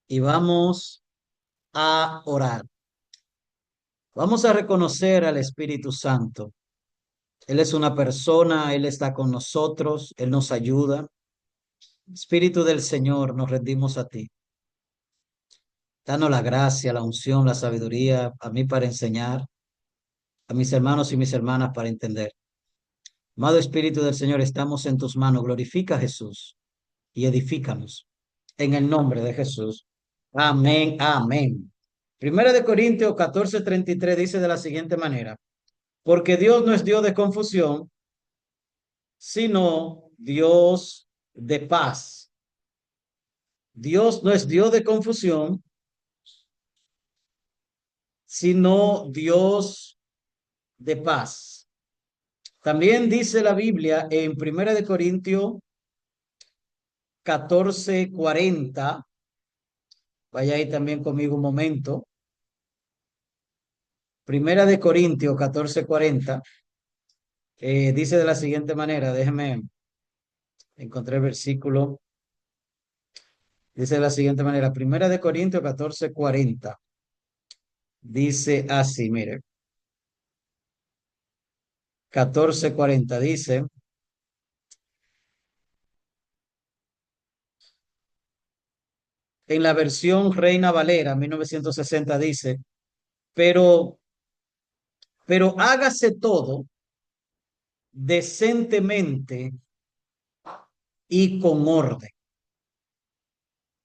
y vamos a orar. Vamos a reconocer al Espíritu Santo. Él es una persona, Él está con nosotros, Él nos ayuda. Espíritu del Señor, nos rendimos a ti. Danos la gracia, la unción, la sabiduría a mí para enseñar, a mis hermanos y mis hermanas para entender. Amado Espíritu del Señor, estamos en tus manos. Glorifica a Jesús y edifícanos. En el nombre de Jesús. Amén, amén. Primera de Corintios 14:33 dice de la siguiente manera: porque Dios no es Dios de confusión, sino Dios de paz. Dios no es Dios de confusión, sino Dios de paz. También dice la Biblia en Primera de Corintios 14:40. Vaya ahí también conmigo un momento. Primera de Corintios 14:40 dice de la siguiente manera, déjeme encontrar el versículo. Dice de la siguiente manera, Primera de Corintios 14:40. Dice así, mire, 14:40 dice, en la versión Reina Valera 1960 dice, pero, pero hágase todo decentemente y con orden.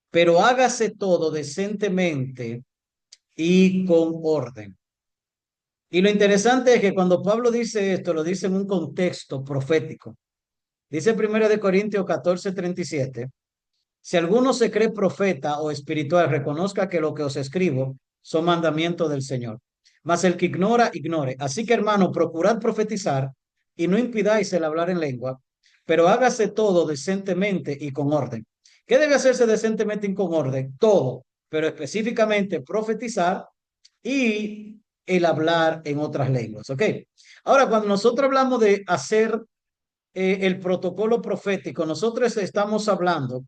Pero hágase todo decentemente y con orden. Y lo interesante es que cuando Pablo dice esto, lo dice en un contexto profético. Dice 1 Corintios 14:37, si alguno se cree profeta o espiritual, reconozca que lo que os escribo son mandamientos del Señor. Mas el que ignora, ignore. Así que, hermano, procurad profetizar y no impidáis el hablar en lengua, pero hágase todo decentemente y con orden. ¿Qué debe hacerse decentemente y con orden? Todo, pero específicamente profetizar y el hablar en otras lenguas. ¿Ok? Ahora, cuando nosotros hablamos de hacer el protocolo profético, nosotros estamos hablando,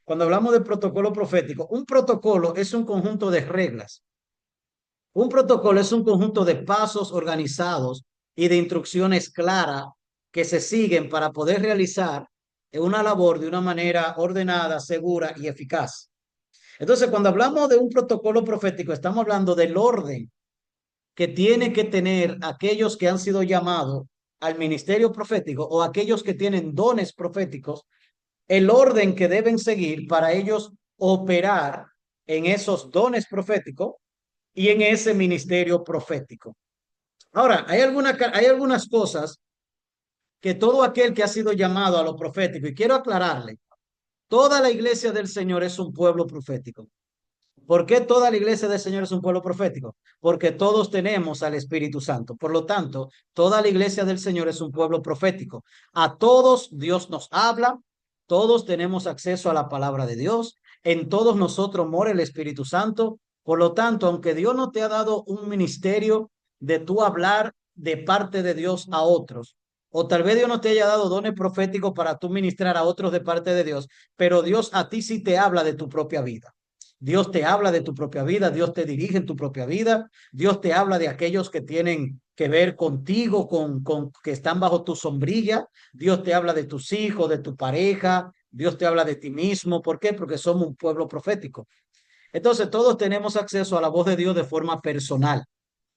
cuando hablamos de protocolo profético, un protocolo es un conjunto de reglas. Un protocolo es un conjunto de pasos organizados y de instrucciones claras que se siguen para poder realizar una labor de una manera ordenada, segura y eficaz. Entonces, cuando hablamos de un protocolo profético, estamos hablando del orden que tiene que tener aquellos que han sido llamados al ministerio profético o aquellos que tienen dones proféticos, el orden que deben seguir para ellos operar en esos dones proféticos y en ese ministerio profético. Ahora, hay algunas cosas que todo aquel que ha sido llamado a lo profético, y quiero aclararle, toda la iglesia del Señor es un pueblo profético. ¿Por qué toda la iglesia del Señor es un pueblo profético? Porque todos tenemos al Espíritu Santo. Por lo tanto, toda la iglesia del Señor es un pueblo profético. A todos Dios nos habla, todos tenemos acceso a la palabra de Dios, en todos nosotros mora el Espíritu Santo. Por lo tanto, aunque Dios no te ha dado un ministerio de tú hablar de parte de Dios a otros, o tal vez Dios no te haya dado dones proféticos para tú ministrar a otros de parte de Dios, pero Dios a ti sí te habla de tu propia vida. Dios te habla de tu propia vida, Dios te dirige en tu propia vida, Dios te habla de aquellos que tienen que ver contigo, con que están bajo tu sombrilla, Dios te habla de tus hijos, de tu pareja, Dios te habla de ti mismo. ¿Por qué? Porque somos un pueblo profético. Entonces todos tenemos acceso a la voz de Dios de forma personal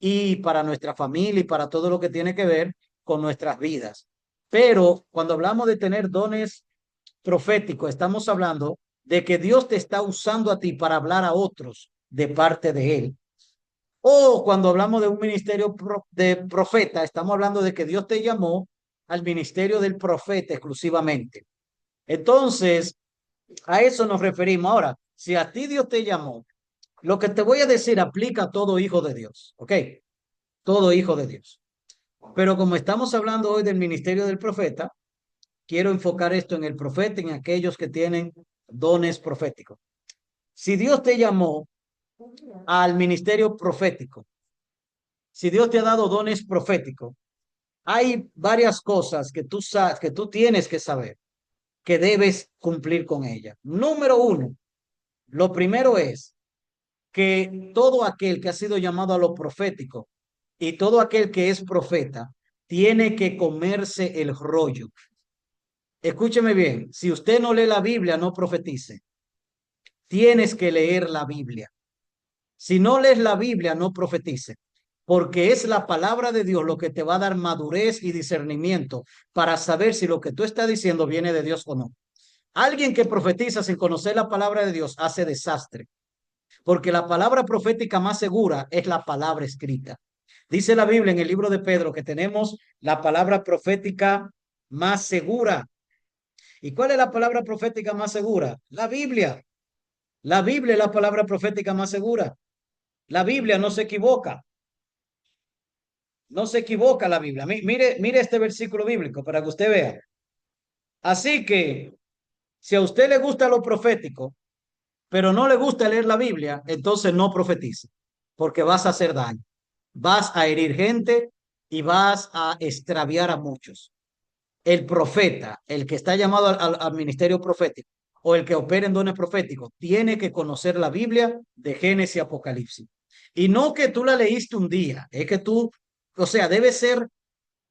y para nuestra familia y para todo lo que tiene que ver con nuestras vidas. Pero cuando hablamos de tener dones proféticos, estamos hablando de que Dios te está usando a ti para hablar a otros de parte de Él. O cuando hablamos de un ministerio de profeta, estamos hablando de que Dios te llamó al ministerio del profeta exclusivamente. Entonces, a eso nos referimos. Ahora, si a ti Dios te llamó, lo que te voy a decir aplica a todo hijo de Dios, ¿ok? Todo hijo de Dios. Pero como estamos hablando hoy del ministerio del profeta, quiero enfocar esto en el profeta, en aquellos que tienen dones proféticos. Si Dios te llamó al ministerio profético, si Dios te ha dado dones proféticos, hay varias cosas que tú sabes, que tú tienes que saber, que debes cumplir con ellas. Número uno, Lo primero es que todo aquel que ha sido llamado a lo profético y todo aquel que es profeta tiene que comerse el rollo. Escúcheme bien, si usted no lee la Biblia, no profetice. Tienes que leer la Biblia. Si no lees la Biblia, no profetice, porque es la palabra de Dios lo que te va a dar madurez y discernimiento para saber si lo que tú estás diciendo viene de Dios o no. Alguien que profetiza sin conocer la palabra de Dios hace desastre, porque la palabra profética más segura es la palabra escrita. Dice la Biblia en el libro de Pedro que tenemos la palabra profética más segura. ¿Y cuál es la palabra profética más segura? La Biblia. La Biblia es la palabra profética más segura. La Biblia no se equivoca. No se equivoca la Biblia. Mire este versículo bíblico para que usted vea. Así que si a usted le gusta lo profético, pero no le gusta leer la Biblia, entonces no profetice, porque vas a hacer daño. Vas a herir gente y vas a extraviar a muchos. El profeta, el que está llamado al ministerio profético o el que opera en dones proféticos, tiene que conocer la Biblia de Génesis y Apocalipsis. Y no que tú la leíste un día, es que tú, o sea, debe ser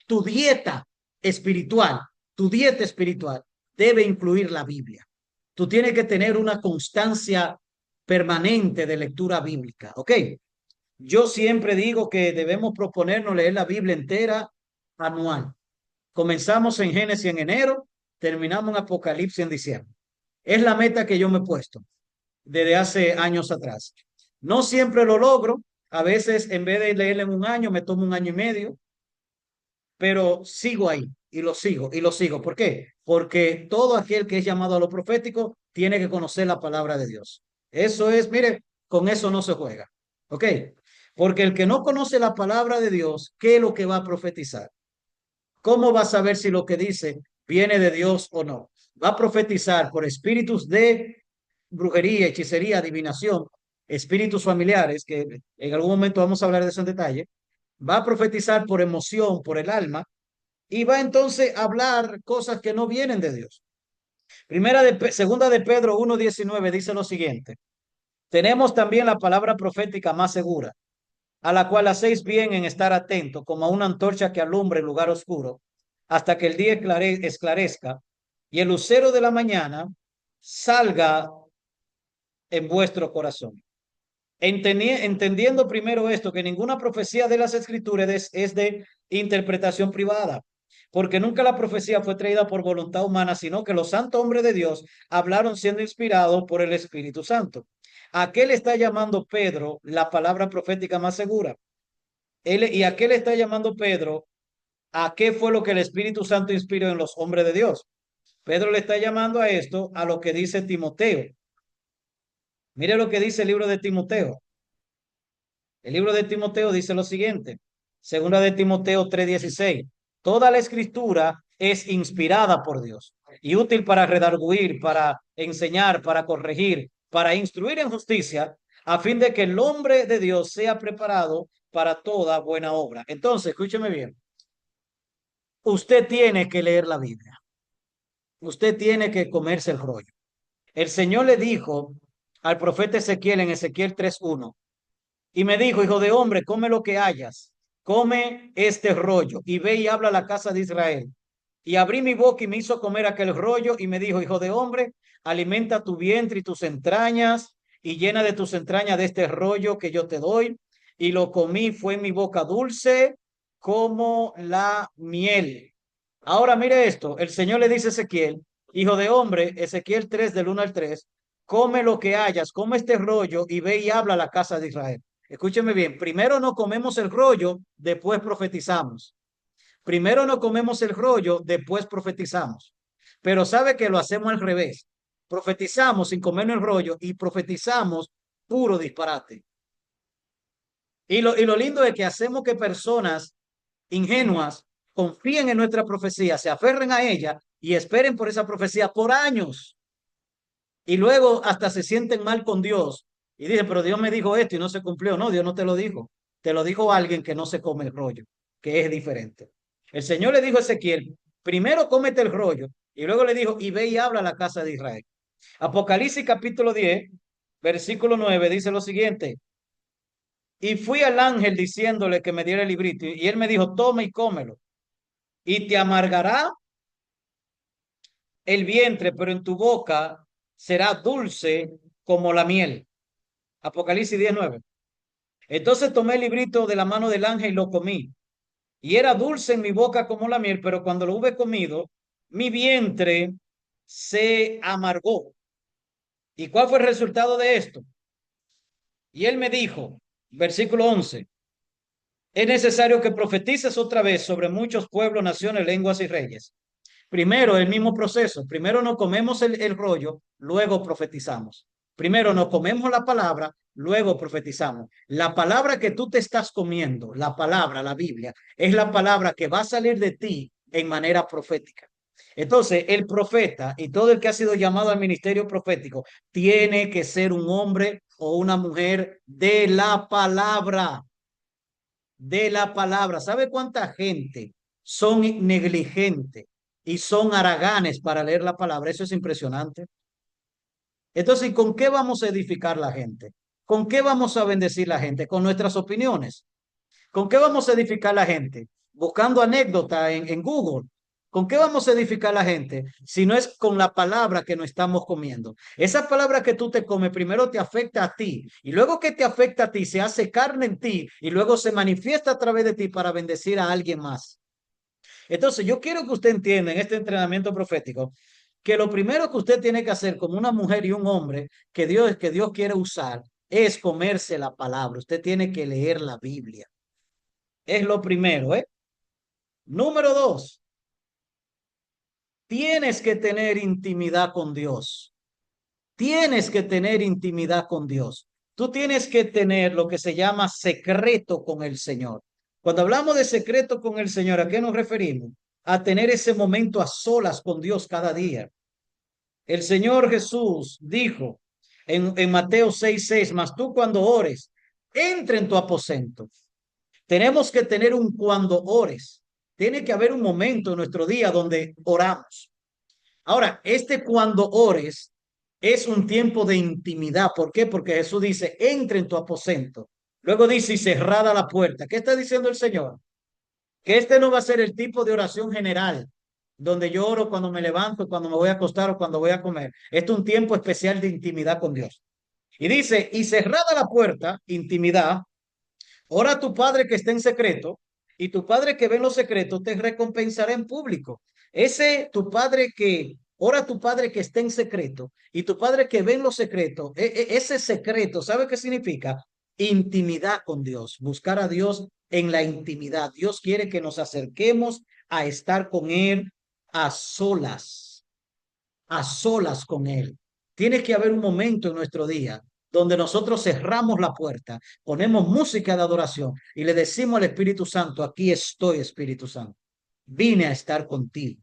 tu dieta espiritual, tu dieta espiritual debe incluir la Biblia. Tú tienes que tener una constancia permanente de lectura bíblica, ¿ok? Yo siempre digo que debemos proponernos leer la Biblia entera anual. Comenzamos en Génesis en enero, terminamos en Apocalipsis en diciembre. Es la meta que yo me he puesto desde hace años atrás. No siempre lo logro. A veces en vez de leerla en un año, me tomo un año y medio, pero sigo ahí y lo sigo y lo sigo. ¿Por qué? Porque todo aquel que es llamado a lo profético tiene que conocer la palabra de Dios. Eso es, mire, con eso no se juega. ¿Ok? Porque el que no conoce la palabra de Dios, ¿qué es lo que va a profetizar? ¿Cómo va a saber si lo que dice viene de Dios o no? Va a profetizar por espíritus de brujería, hechicería, adivinación, espíritus familiares, que en algún momento vamos a hablar de eso en detalle. Va a profetizar por emoción, por el alma, y va entonces a hablar cosas que no vienen de Dios. Segunda de Pedro 1:19 dice lo siguiente: tenemos también la palabra profética más segura, a la cual hacéis bien en estar atento, como a una antorcha que alumbre el lugar oscuro, hasta que el día esclarezca y el lucero de la mañana salga en vuestro corazón. Entendiendo primero esto, que ninguna profecía de las escrituras es de interpretación privada, porque nunca la profecía fue traída por voluntad humana, sino que los santos hombres de Dios hablaron siendo inspirados por el Espíritu Santo. ¿A qué le está llamando Pedro la palabra profética más segura? ¿Y a qué le está llamando Pedro? ¿A qué fue lo que el Espíritu Santo inspiró en los hombres de Dios? Pedro le está llamando a esto a lo que dice Timoteo. Mire lo que dice el libro de Timoteo. El libro de Timoteo dice lo siguiente, segunda de Timoteo 3:16, toda la escritura es inspirada por Dios y útil para redarguir, para enseñar, para corregir, para instruir en justicia, a fin de que el hombre de Dios sea preparado para toda buena obra. Entonces, escúcheme bien, usted tiene que leer la Biblia, usted tiene que comerse el rollo. El Señor le dijo al profeta Ezequiel en Ezequiel 3:1, y me dijo, hijo de hombre, come lo que hayas, come este rollo y ve y habla a la casa de Israel. Y abrí mi boca y me hizo comer aquel rollo y me dijo, hijo de hombre, alimenta tu vientre y tus entrañas y llena de tus entrañas de este rollo que yo te doy. Y lo comí, fue en mi boca dulce como la miel. Ahora mire esto, el Señor le dice a Ezequiel, hijo de hombre, Ezequiel 3 del 1 al 3, come lo que hayas, come este rollo y ve y habla a la casa de Israel. Escúcheme bien, primero no comemos el rollo, después profetizamos. Primero no comemos el rollo, después profetizamos. Pero sabe que lo hacemos al revés. Profetizamos sin comer el rollo y profetizamos puro disparate. Y lo lindo es que hacemos que personas ingenuas confíen en nuestra profecía, se aferren a ella y esperen por esa profecía por años. Y luego hasta se sienten mal con Dios y dicen, pero Dios me dijo esto y no se cumplió. No, Dios no te lo dijo. Te lo dijo alguien que no se come el rollo, que es diferente. El Señor le dijo a Ezequiel, primero cómete el rollo y luego le dijo, y ve y habla a la casa de Israel. Apocalipsis capítulo 10 Versículo 9 dice lo siguiente. Y fui al ángel diciéndole que me diera el librito. Y él me dijo, toma y cómelo. Y te amargará el vientre, pero en tu boca será dulce como la miel. Apocalipsis 19. Entonces tomé el librito de la mano del ángel y lo comí. Y era dulce en mi boca como la miel, pero cuando lo hube comido, mi vientre se amargó. ¿Y cuál fue el resultado de esto? Y él me dijo, versículo 11, es necesario que profetices otra vez sobre muchos pueblos, naciones, lenguas y reyes. Primero, el mismo proceso. Primero nos comemos el rollo, luego profetizamos. Primero nos comemos la palabra, luego profetizamos. La palabra que tú te estás comiendo, la palabra, la Biblia, es la palabra que va a salir de ti en manera profética. Entonces, el profeta y todo el que ha sido llamado al ministerio profético tiene que ser un hombre o una mujer de la palabra, de la palabra. ¿Sabe cuánta gente son negligentes y son haraganes para leer la palabra? Eso es impresionante. Entonces, ¿y con qué vamos a edificar la gente? ¿Con qué vamos a bendecir la gente? Con nuestras opiniones. ¿Con qué vamos a edificar la gente? Buscando anécdota en Google. ¿Con qué vamos a edificar la gente? Si no es con la palabra que nos estamos comiendo. Esa palabra que tú te comes primero te afecta a ti y luego que te afecta a ti se hace carne en ti y luego se manifiesta a través de ti para bendecir a alguien más. Entonces yo quiero que usted entienda en este entrenamiento profético que lo primero que usted tiene que hacer como una mujer y un hombre que Dios quiere usar es comerse la palabra. Usted tiene que leer la Biblia. Es lo primero, ¿eh? Número dos, tienes que tener intimidad con Dios. Tienes que tener intimidad con Dios. Tú tienes que tener lo que se llama secreto con el Señor. Cuando hablamos de secreto con el Señor, ¿a qué nos referimos? A tener ese momento a solas con Dios cada día. El Señor Jesús dijo en Mateo 6:6, mas tú cuando ores, entra en tu aposento. Tenemos que tener un cuando ores. Tiene que haber un momento en nuestro día donde oramos. Ahora, este cuando ores es un tiempo de intimidad. ¿Por qué? Porque Jesús dice, entra en tu aposento. Luego dice, y cerrada la puerta. ¿Qué está diciendo el Señor? Que este no va a ser el tipo de oración general, donde yo oro cuando me levanto, cuando me voy a acostar o cuando voy a comer. Este es un tiempo especial de intimidad con Dios. Y dice, y cerrada la puerta, intimidad, ora a tu padre que está en secreto, y tu padre que ve en los secretos te recompensará en público. Ese tu padre que, ora a tu padre que está en secreto, y tu padre que ve en los secretos, ese secreto, ¿sabe qué significa? Intimidad con Dios, buscar a Dios en la intimidad. Dios quiere que nos acerquemos a estar con Él a solas con Él. Tiene que haber un momento en nuestro día donde nosotros cerramos la puerta, ponemos música de adoración y le decimos al Espíritu Santo, aquí estoy, Espíritu Santo, vine a estar contigo.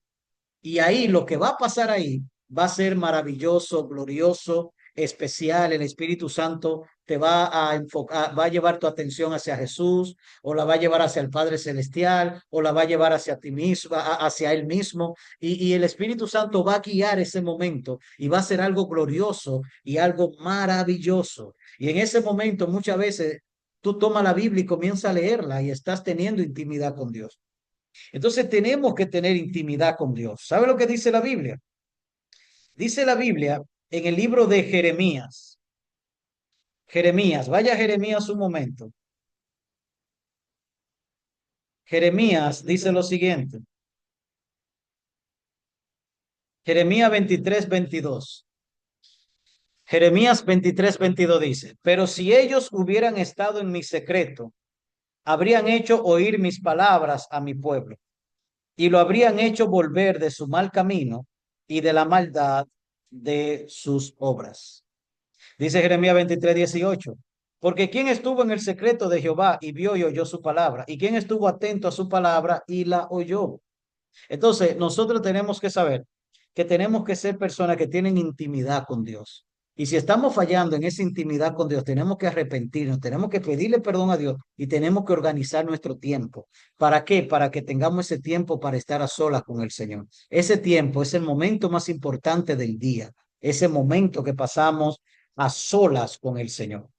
Y ahí lo que va a pasar ahí va a ser maravilloso, glorioso, especial. El Espíritu Santo te va a enfocar, va a llevar tu atención hacia Jesús, o la va a llevar hacia el Padre Celestial, o la va a llevar hacia ti mismo, hacia Él mismo. Y el Espíritu Santo va a guiar ese momento y va a ser algo glorioso y algo maravilloso. Y en ese momento muchas veces tú tomas la Biblia y comienzas a leerla y estás teniendo intimidad con Dios. Entonces tenemos que tener intimidad con Dios. ¿Sabe lo que dice la Biblia? Dice la Biblia en el libro de Jeremías. Jeremías, vaya Jeremías un momento. Jeremías dice lo siguiente. Jeremías 23:22. Jeremías 23:22 dice, pero si ellos hubieran estado en mi secreto, habrían hecho oír mis palabras a mi pueblo y lo habrían hecho volver de su mal camino y de la maldad de sus obras. Dice Jeremías 23:18. Porque ¿quién estuvo en el secreto de Jehová y vio y oyó su palabra? ¿Y quién estuvo atento a su palabra y la oyó? Entonces, nosotros tenemos que saber que tenemos que ser personas que tienen intimidad con Dios. Y si estamos fallando en esa intimidad con Dios, tenemos que arrepentirnos, tenemos que pedirle perdón a Dios y tenemos que organizar nuestro tiempo. ¿Para qué? Para que tengamos ese tiempo para estar a solas con el Señor. Ese tiempo es el momento más importante del día, ese momento que pasamos a solas con el Señor.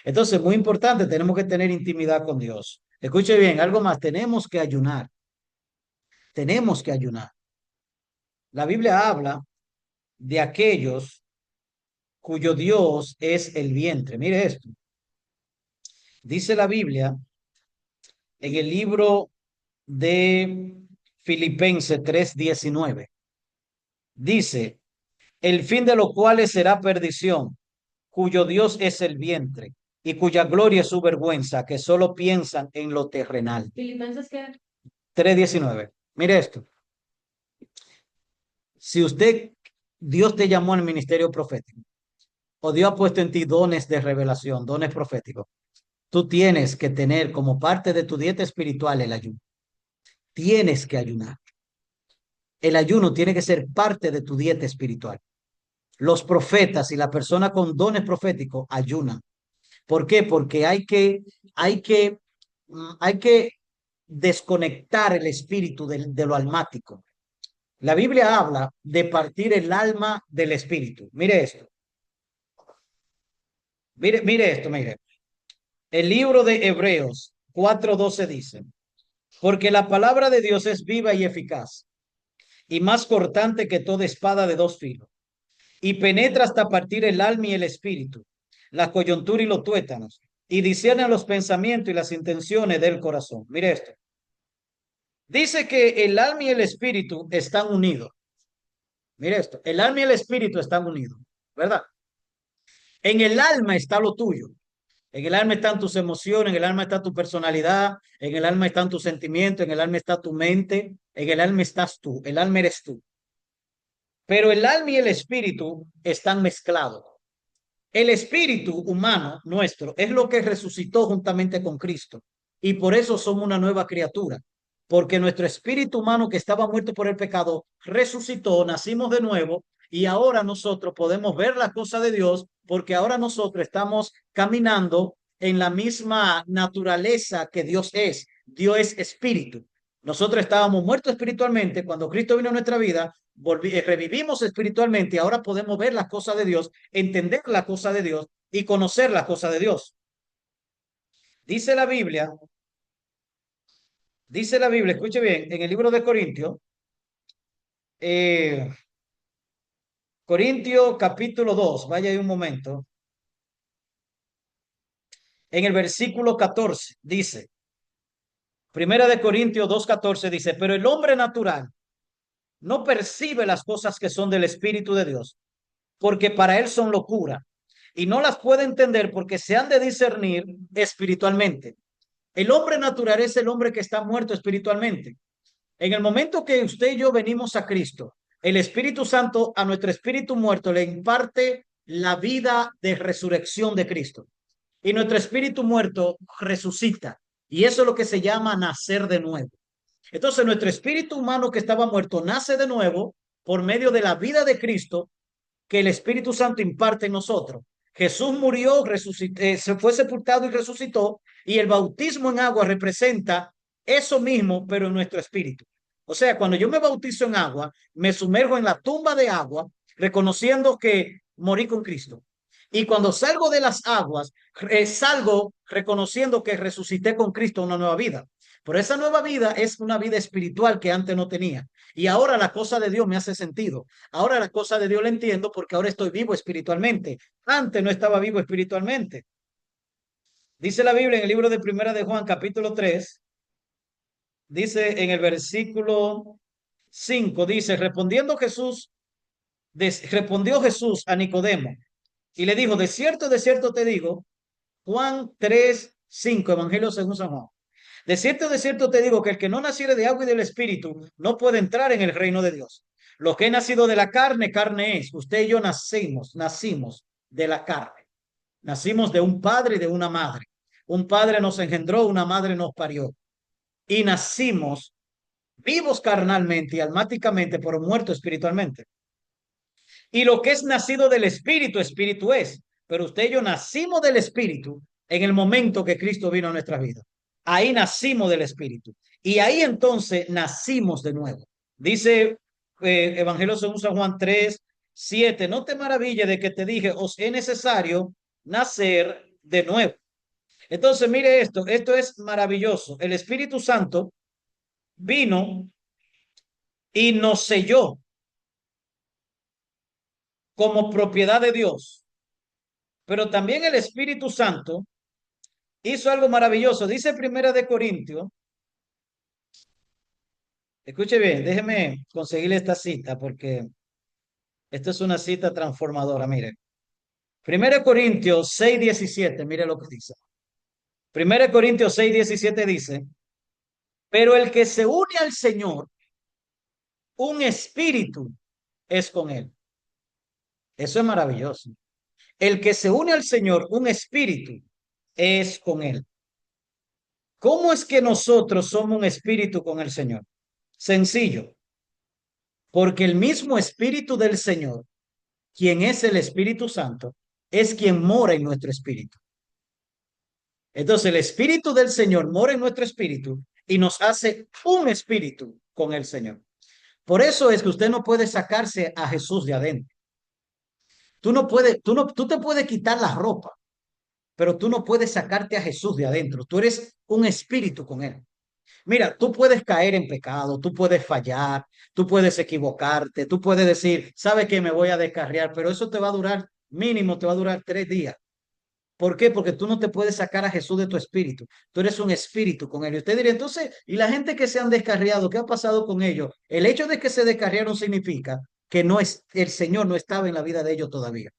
Entonces, muy importante, tenemos que tener intimidad con Dios. Escuche bien, algo más, tenemos que ayunar. La Biblia habla de aquellos cuyo Dios es el vientre. Mire esto, dice la Biblia en el libro de Filipenses 3:19. Dice, el fin de los cuales será perdición, cuyo Dios es el vientre y cuya gloria es su vergüenza, que solo piensan en lo terrenal. Filipenses qué 3:19. Mire esto. Si Dios te llamó al ministerio profético, o Dios ha puesto en ti dones de revelación, dones proféticos, tú tienes que tener como parte de tu dieta espiritual el ayuno. Tienes que ayunar. El ayuno tiene que ser parte de tu dieta espiritual. Los profetas y la persona con dones proféticos ayunan. ¿Por qué? Porque hay que desconectar el espíritu de lo almático. La Biblia habla de partir el alma del espíritu. Mire esto. Mire esto, mire. El libro de Hebreos 4:12 dice, porque la palabra de Dios es viva y eficaz y más cortante que toda espada de dos filos y penetra hasta partir el alma y el espíritu, la coyuntura y los tuétanos, y discierne los pensamientos y las intenciones del corazón. Mire esto. Dice que el alma y el espíritu están unidos. Mire esto. El alma y el espíritu están unidos, ¿verdad? En el alma está lo tuyo. En el alma están tus emociones, en el alma está tu personalidad, en el alma están tus sentimientos, en el alma está tu mente, en el alma estás tú, el alma eres tú. Pero el alma y el espíritu están mezclados. El espíritu humano nuestro es lo que resucitó juntamente con Cristo y por eso somos una nueva criatura, porque nuestro espíritu humano que estaba muerto por el pecado resucitó, nacimos de nuevo y ahora nosotros podemos ver la cosa de Dios porque ahora nosotros estamos caminando en la misma naturaleza que Dios es. Dios es espíritu. Nosotros estábamos muertos espiritualmente cuando Cristo vino a nuestra vida, revivimos espiritualmente y ahora podemos ver las cosas de Dios, entender las cosas de Dios y conocer las cosas de Dios. Dice la Biblia, escuche bien, en el libro de Corintios, eh, Corintios capítulo 2, vaya ahí un momento, en el versículo 14 dice, Primera de Corintios 2:14 dice, pero el hombre natural no percibe las cosas que son del Espíritu de Dios, porque para él son locura, y no las puede entender porque se han de discernir espiritualmente. El hombre natural es el hombre que está muerto espiritualmente. En el momento que usted y yo venimos a Cristo, el Espíritu Santo a nuestro espíritu muerto le imparte la vida de resurrección de Cristo. Y nuestro espíritu muerto resucita. Y eso es lo que se llama nacer de nuevo. Entonces nuestro espíritu humano que estaba muerto nace de nuevo por medio de la vida de Cristo que el Espíritu Santo imparte en nosotros. Jesús murió, resucitó, se fue sepultado y resucitó, y el bautismo en agua representa eso mismo, pero en nuestro espíritu. O sea, cuando yo me bautizo en agua, me sumerjo en la tumba de agua, reconociendo que morí con Cristo. Y cuando salgo de las aguas, salgo reconociendo que resucité con Cristo una nueva vida. Pero esa nueva vida es una vida espiritual que antes no tenía. Y ahora la cosa de Dios me hace sentido. Ahora la cosa de Dios la entiendo porque ahora estoy vivo espiritualmente. Antes no estaba vivo espiritualmente. Dice la Biblia en el libro de Primera de Juan, capítulo 3, dice en el versículo 5, dice, respondió Jesús a Nicodemo y le dijo, de cierto te digo, Juan 3:5, Evangelio según San Juan. De cierto te digo que el que no naciere de agua y del Espíritu no puede entrar en el reino de Dios. Lo que he nacido de la carne, carne es. Usted y yo nacimos de la carne. Nacimos de un padre y de una madre. Un padre nos engendró, una madre nos parió. Y nacimos vivos carnalmente y almáticamente, pero muertos espiritualmente. Y lo que es nacido del Espíritu, Espíritu es. Pero usted y yo nacimos del Espíritu en el momento que Cristo vino a nuestra vida. Ahí nacimos del Espíritu. Y ahí entonces nacimos de nuevo. Dice Evangelio según San Juan 3, 7. No te maravilles de que te dije, os es necesario nacer de nuevo. Entonces, mire esto es maravilloso. El Espíritu Santo vino y nos selló como propiedad de Dios. Pero también el Espíritu Santo hizo algo maravilloso. Dice Primera de Corintios, escuche bien, déjeme conseguirle esta cita porque esta es una cita transformadora. Mire, Primera de Corintios 6:17, mire lo que dice. Primera de Corintios 6:17 dice, pero el que se une al Señor, un espíritu es con él. Eso es maravilloso. El que se une al Señor, un espíritu es con él. ¿Cómo es que nosotros somos un espíritu con el Señor? Sencillo, porque el mismo espíritu del Señor, quien es el Espíritu Santo, es quien mora en nuestro espíritu. Entonces el espíritu del Señor mora en nuestro espíritu y nos hace un espíritu con el Señor. Por eso es que usted no puede sacarse a Jesús de adentro. Tú no puedes, tú te puedes quitar la ropa, pero tú no puedes sacarte a Jesús de adentro. Tú eres un espíritu con él. Mira, tú puedes caer en pecado, tú puedes fallar, tú puedes equivocarte, tú puedes decir, sabe que me voy a descarriar, pero eso te va a durar, mínimo te va a durar 3 días. ¿Por qué? Porque tú no te puedes sacar a Jesús de tu espíritu. Tú eres un espíritu con él. Y usted diría, entonces, ¿y la gente que se han descarriado, qué ha pasado con ellos? El hecho de que se descarriaron significa que no es, el Señor no estaba en la vida de ellos todavía.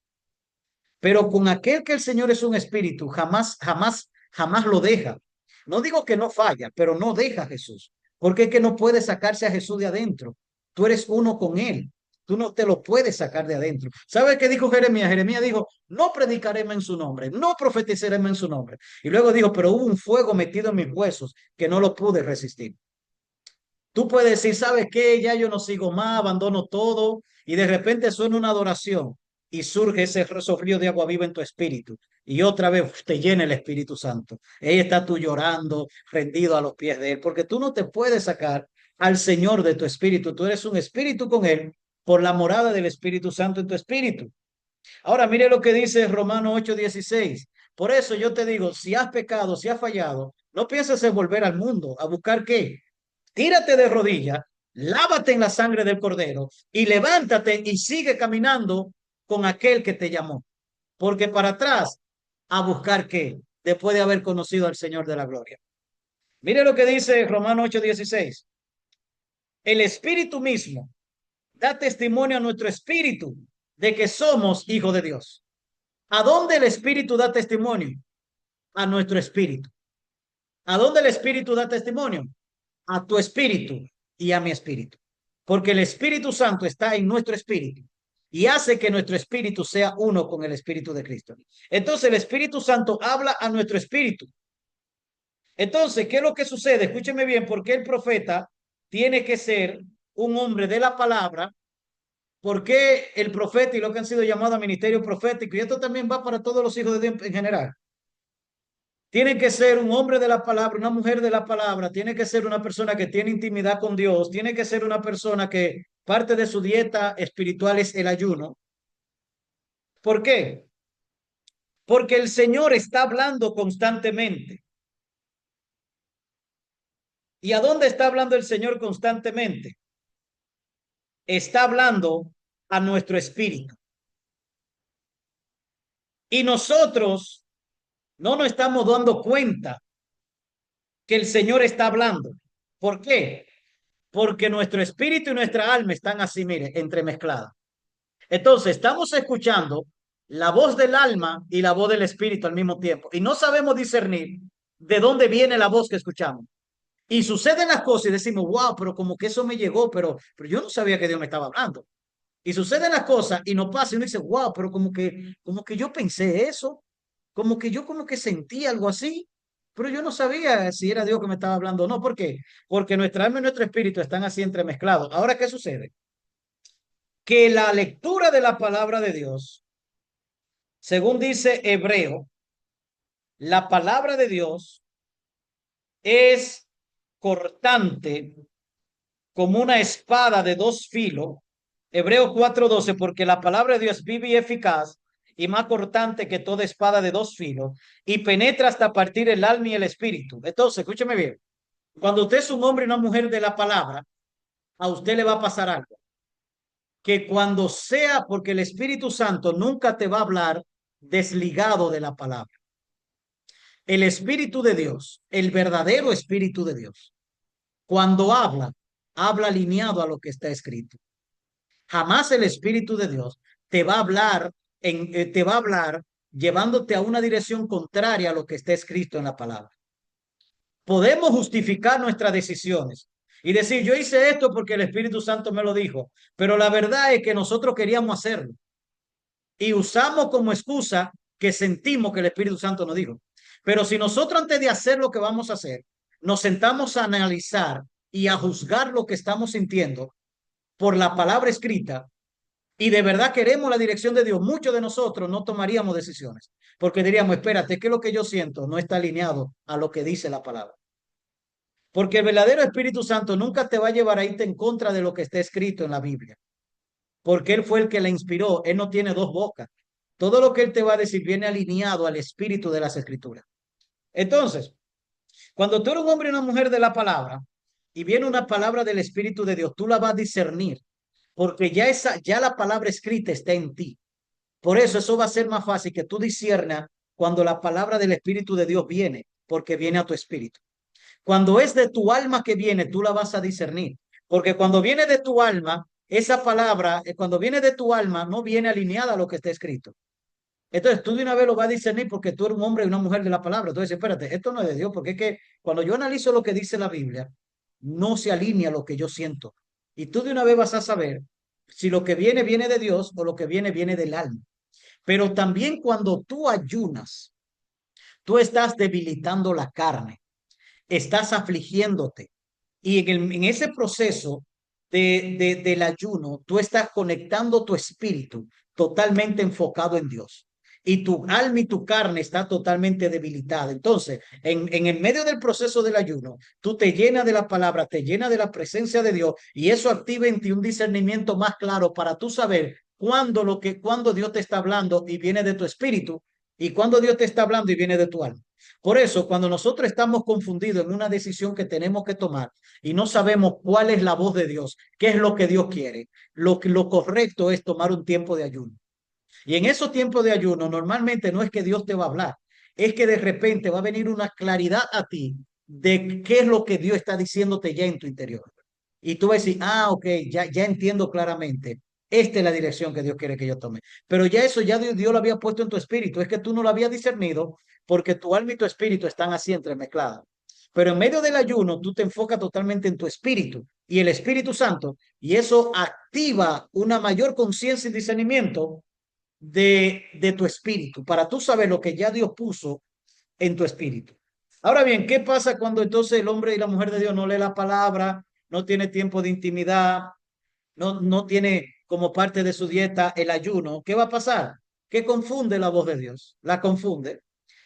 Pero con aquel que el Señor es un espíritu, jamás, jamás, jamás lo deja. No digo que no falla, pero no deja a Jesús. Porque es que no puede sacarse a Jesús de adentro. Tú eres uno con él. Tú no te lo puedes sacar de adentro. ¿Sabes qué dijo Jeremías? Jeremías dijo, no predicaremos en su nombre, no profetizaremos en su nombre. Y luego dijo, pero hubo un fuego metido en mis huesos que no lo pude resistir. Tú puedes decir, ¿sabes qué? Ya yo no sigo más, abandono todo y de repente suena una adoración y surge ese sofrío de agua viva en tu espíritu y otra vez te llena el Espíritu Santo. Ahí está tú llorando, rendido a los pies de Él, porque tú no te puedes sacar al Señor de tu espíritu. Tú eres un espíritu con Él por la morada del Espíritu Santo en tu espíritu. Ahora mire lo que dice Romanos 8:16. Por eso yo te digo, si has pecado, si has fallado, no pienses en volver al mundo, a buscar qué. Tírate de rodillas, lávate en la sangre del cordero y levántate y sigue caminando con aquel que te llamó. Porque para atrás, a buscar qué, después de haber conocido al Señor de la gloria. Mire lo que dice Romanos 8:16. El Espíritu mismo da testimonio a nuestro espíritu de que somos hijos de Dios. ¿A dónde el Espíritu da testimonio? A nuestro espíritu. ¿A dónde el Espíritu da testimonio? A tu espíritu y a mi espíritu. Porque el Espíritu Santo está en nuestro espíritu y hace que nuestro espíritu sea uno con el Espíritu de Cristo. Entonces el Espíritu Santo habla a nuestro espíritu. Entonces, ¿qué es lo que sucede? Escúcheme bien, porque el profeta tiene que ser un hombre de la palabra. ¿Por qué el profeta y lo que han sido llamados a ministerio profético? Y esto también va para todos los hijos de Dios en general. Tiene que ser un hombre de la palabra, una mujer de la palabra, tiene que ser una persona que tiene intimidad con Dios, tiene que ser una persona que parte de su dieta espiritual es el ayuno. ¿Por qué? Porque el Señor está hablando constantemente. ¿Y a dónde está hablando el Señor constantemente? Está hablando a nuestro espíritu. Y nosotros no nos estamos dando cuenta que el Señor está hablando. ¿Por qué? Porque nuestro espíritu y nuestra alma están así, mire, entremezcladas. Entonces, estamos escuchando la voz del alma y la voz del espíritu al mismo tiempo. Y no sabemos discernir de dónde viene la voz que escuchamos. Y suceden las cosas y decimos, wow, pero como que eso me llegó, pero yo no sabía que Dios me estaba hablando. Y suceden las cosas y nos pasa y uno dice, wow, pero como que yo pensé eso, como que sentí algo así, pero yo no sabía si era Dios que me estaba hablando o no. ¿Por qué? Porque nuestra alma y nuestro espíritu están así entremezclados. Ahora, ¿qué sucede? Que la lectura de la palabra de Dios, según dice Hebreo, la palabra de Dios es cortante como una espada de dos filos Hebreos 4:12, porque la palabra de Dios vive y eficaz y más cortante que toda espada de dos filos y penetra hasta partir el alma y el espíritu. Entonces, escúcheme bien. Cuando usted es un hombre y una mujer de la palabra, a usted le va a pasar algo. Que cuando sea, porque el Espíritu Santo nunca te va a hablar desligado de la palabra. El Espíritu de Dios, el verdadero Espíritu de Dios, cuando habla, habla alineado a lo que está escrito. Jamás el Espíritu de Dios te va a hablar te va a hablar llevándote a una dirección contraria a lo que está escrito en la palabra. Podemos justificar nuestras decisiones y decir, yo hice esto porque el Espíritu Santo me lo dijo, pero la verdad es que nosotros queríamos hacerlo y usamos como excusa que sentimos que el Espíritu Santo nos dijo. Pero si nosotros antes de hacer lo que vamos a hacer, nos sentamos a analizar y a juzgar lo que estamos sintiendo por la palabra escrita, y de verdad queremos la dirección de Dios, muchos de nosotros no tomaríamos decisiones, porque diríamos, espérate, que lo que yo siento no está alineado a lo que dice la palabra. Porque el verdadero Espíritu Santo nunca te va a llevar a irte en contra de lo que está escrito en la Biblia, porque Él fue el que la inspiró, Él no tiene dos bocas. Todo lo que Él te va a decir viene alineado al espíritu de las Escrituras. Entonces, cuando tú eres un hombre y una mujer de la palabra, y viene una palabra del Espíritu de Dios, tú la vas a discernir, porque ya la palabra escrita está en ti. Por eso va a ser más fácil que tú disciernas cuando la palabra del Espíritu de Dios viene, porque viene a tu espíritu. Cuando es de tu alma que viene, tú la vas a discernir, porque cuando viene de tu alma, esa palabra, cuando viene de tu alma, no viene alineada a lo que está escrito. Entonces tú de una vez lo vas a discernir porque tú eres un hombre y una mujer de la palabra. Entonces, espérate, esto no es de Dios, porque es que cuando yo analizo lo que dice la Biblia, no se alinea a lo que yo siento. Y tú de una vez vas a saber si lo que viene viene de Dios o lo que viene del alma. Pero también cuando tú ayunas, tú estás debilitando la carne, estás afligiéndote. Y en ese proceso del ayuno, tú estás conectando tu espíritu totalmente enfocado en Dios. Y tu alma y tu carne está totalmente debilitada. Entonces, en el medio del proceso del ayuno, tú te llenas de la palabra, te llenas de la presencia de Dios y eso activa en ti un discernimiento más claro para tú saber cuándo Dios te está hablando y viene de tu espíritu y cuándo Dios te está hablando y viene de tu alma. Por eso, cuando nosotros estamos confundidos en una decisión que tenemos que tomar y no sabemos cuál es la voz de Dios, qué es lo que Dios quiere, lo correcto es tomar un tiempo de ayuno. Y en esos tiempos de ayuno, normalmente no es que Dios te va a hablar, es que de repente va a venir una claridad a ti de qué es lo que Dios está diciéndote ya en tu interior. Y tú vas a decir, ok, ya entiendo claramente. Esta es la dirección que Dios quiere que yo tome. Pero ya eso, ya Dios lo había puesto en tu espíritu. Es que tú no lo habías discernido porque tu alma y tu espíritu están así entremezcladas. Pero en medio del ayuno, tú te enfocas totalmente en tu espíritu y el Espíritu Santo, y eso activa una mayor conciencia y discernimiento de tu espíritu, para tú saber lo que ya Dios puso en tu espíritu. Ahora bien, ¿qué pasa cuando entonces el hombre y la mujer de Dios no lee la palabra, no tiene tiempo de intimidad, no tiene como parte de su dieta el ayuno? ¿Qué va a pasar? Que confunde la voz de Dios, la confunde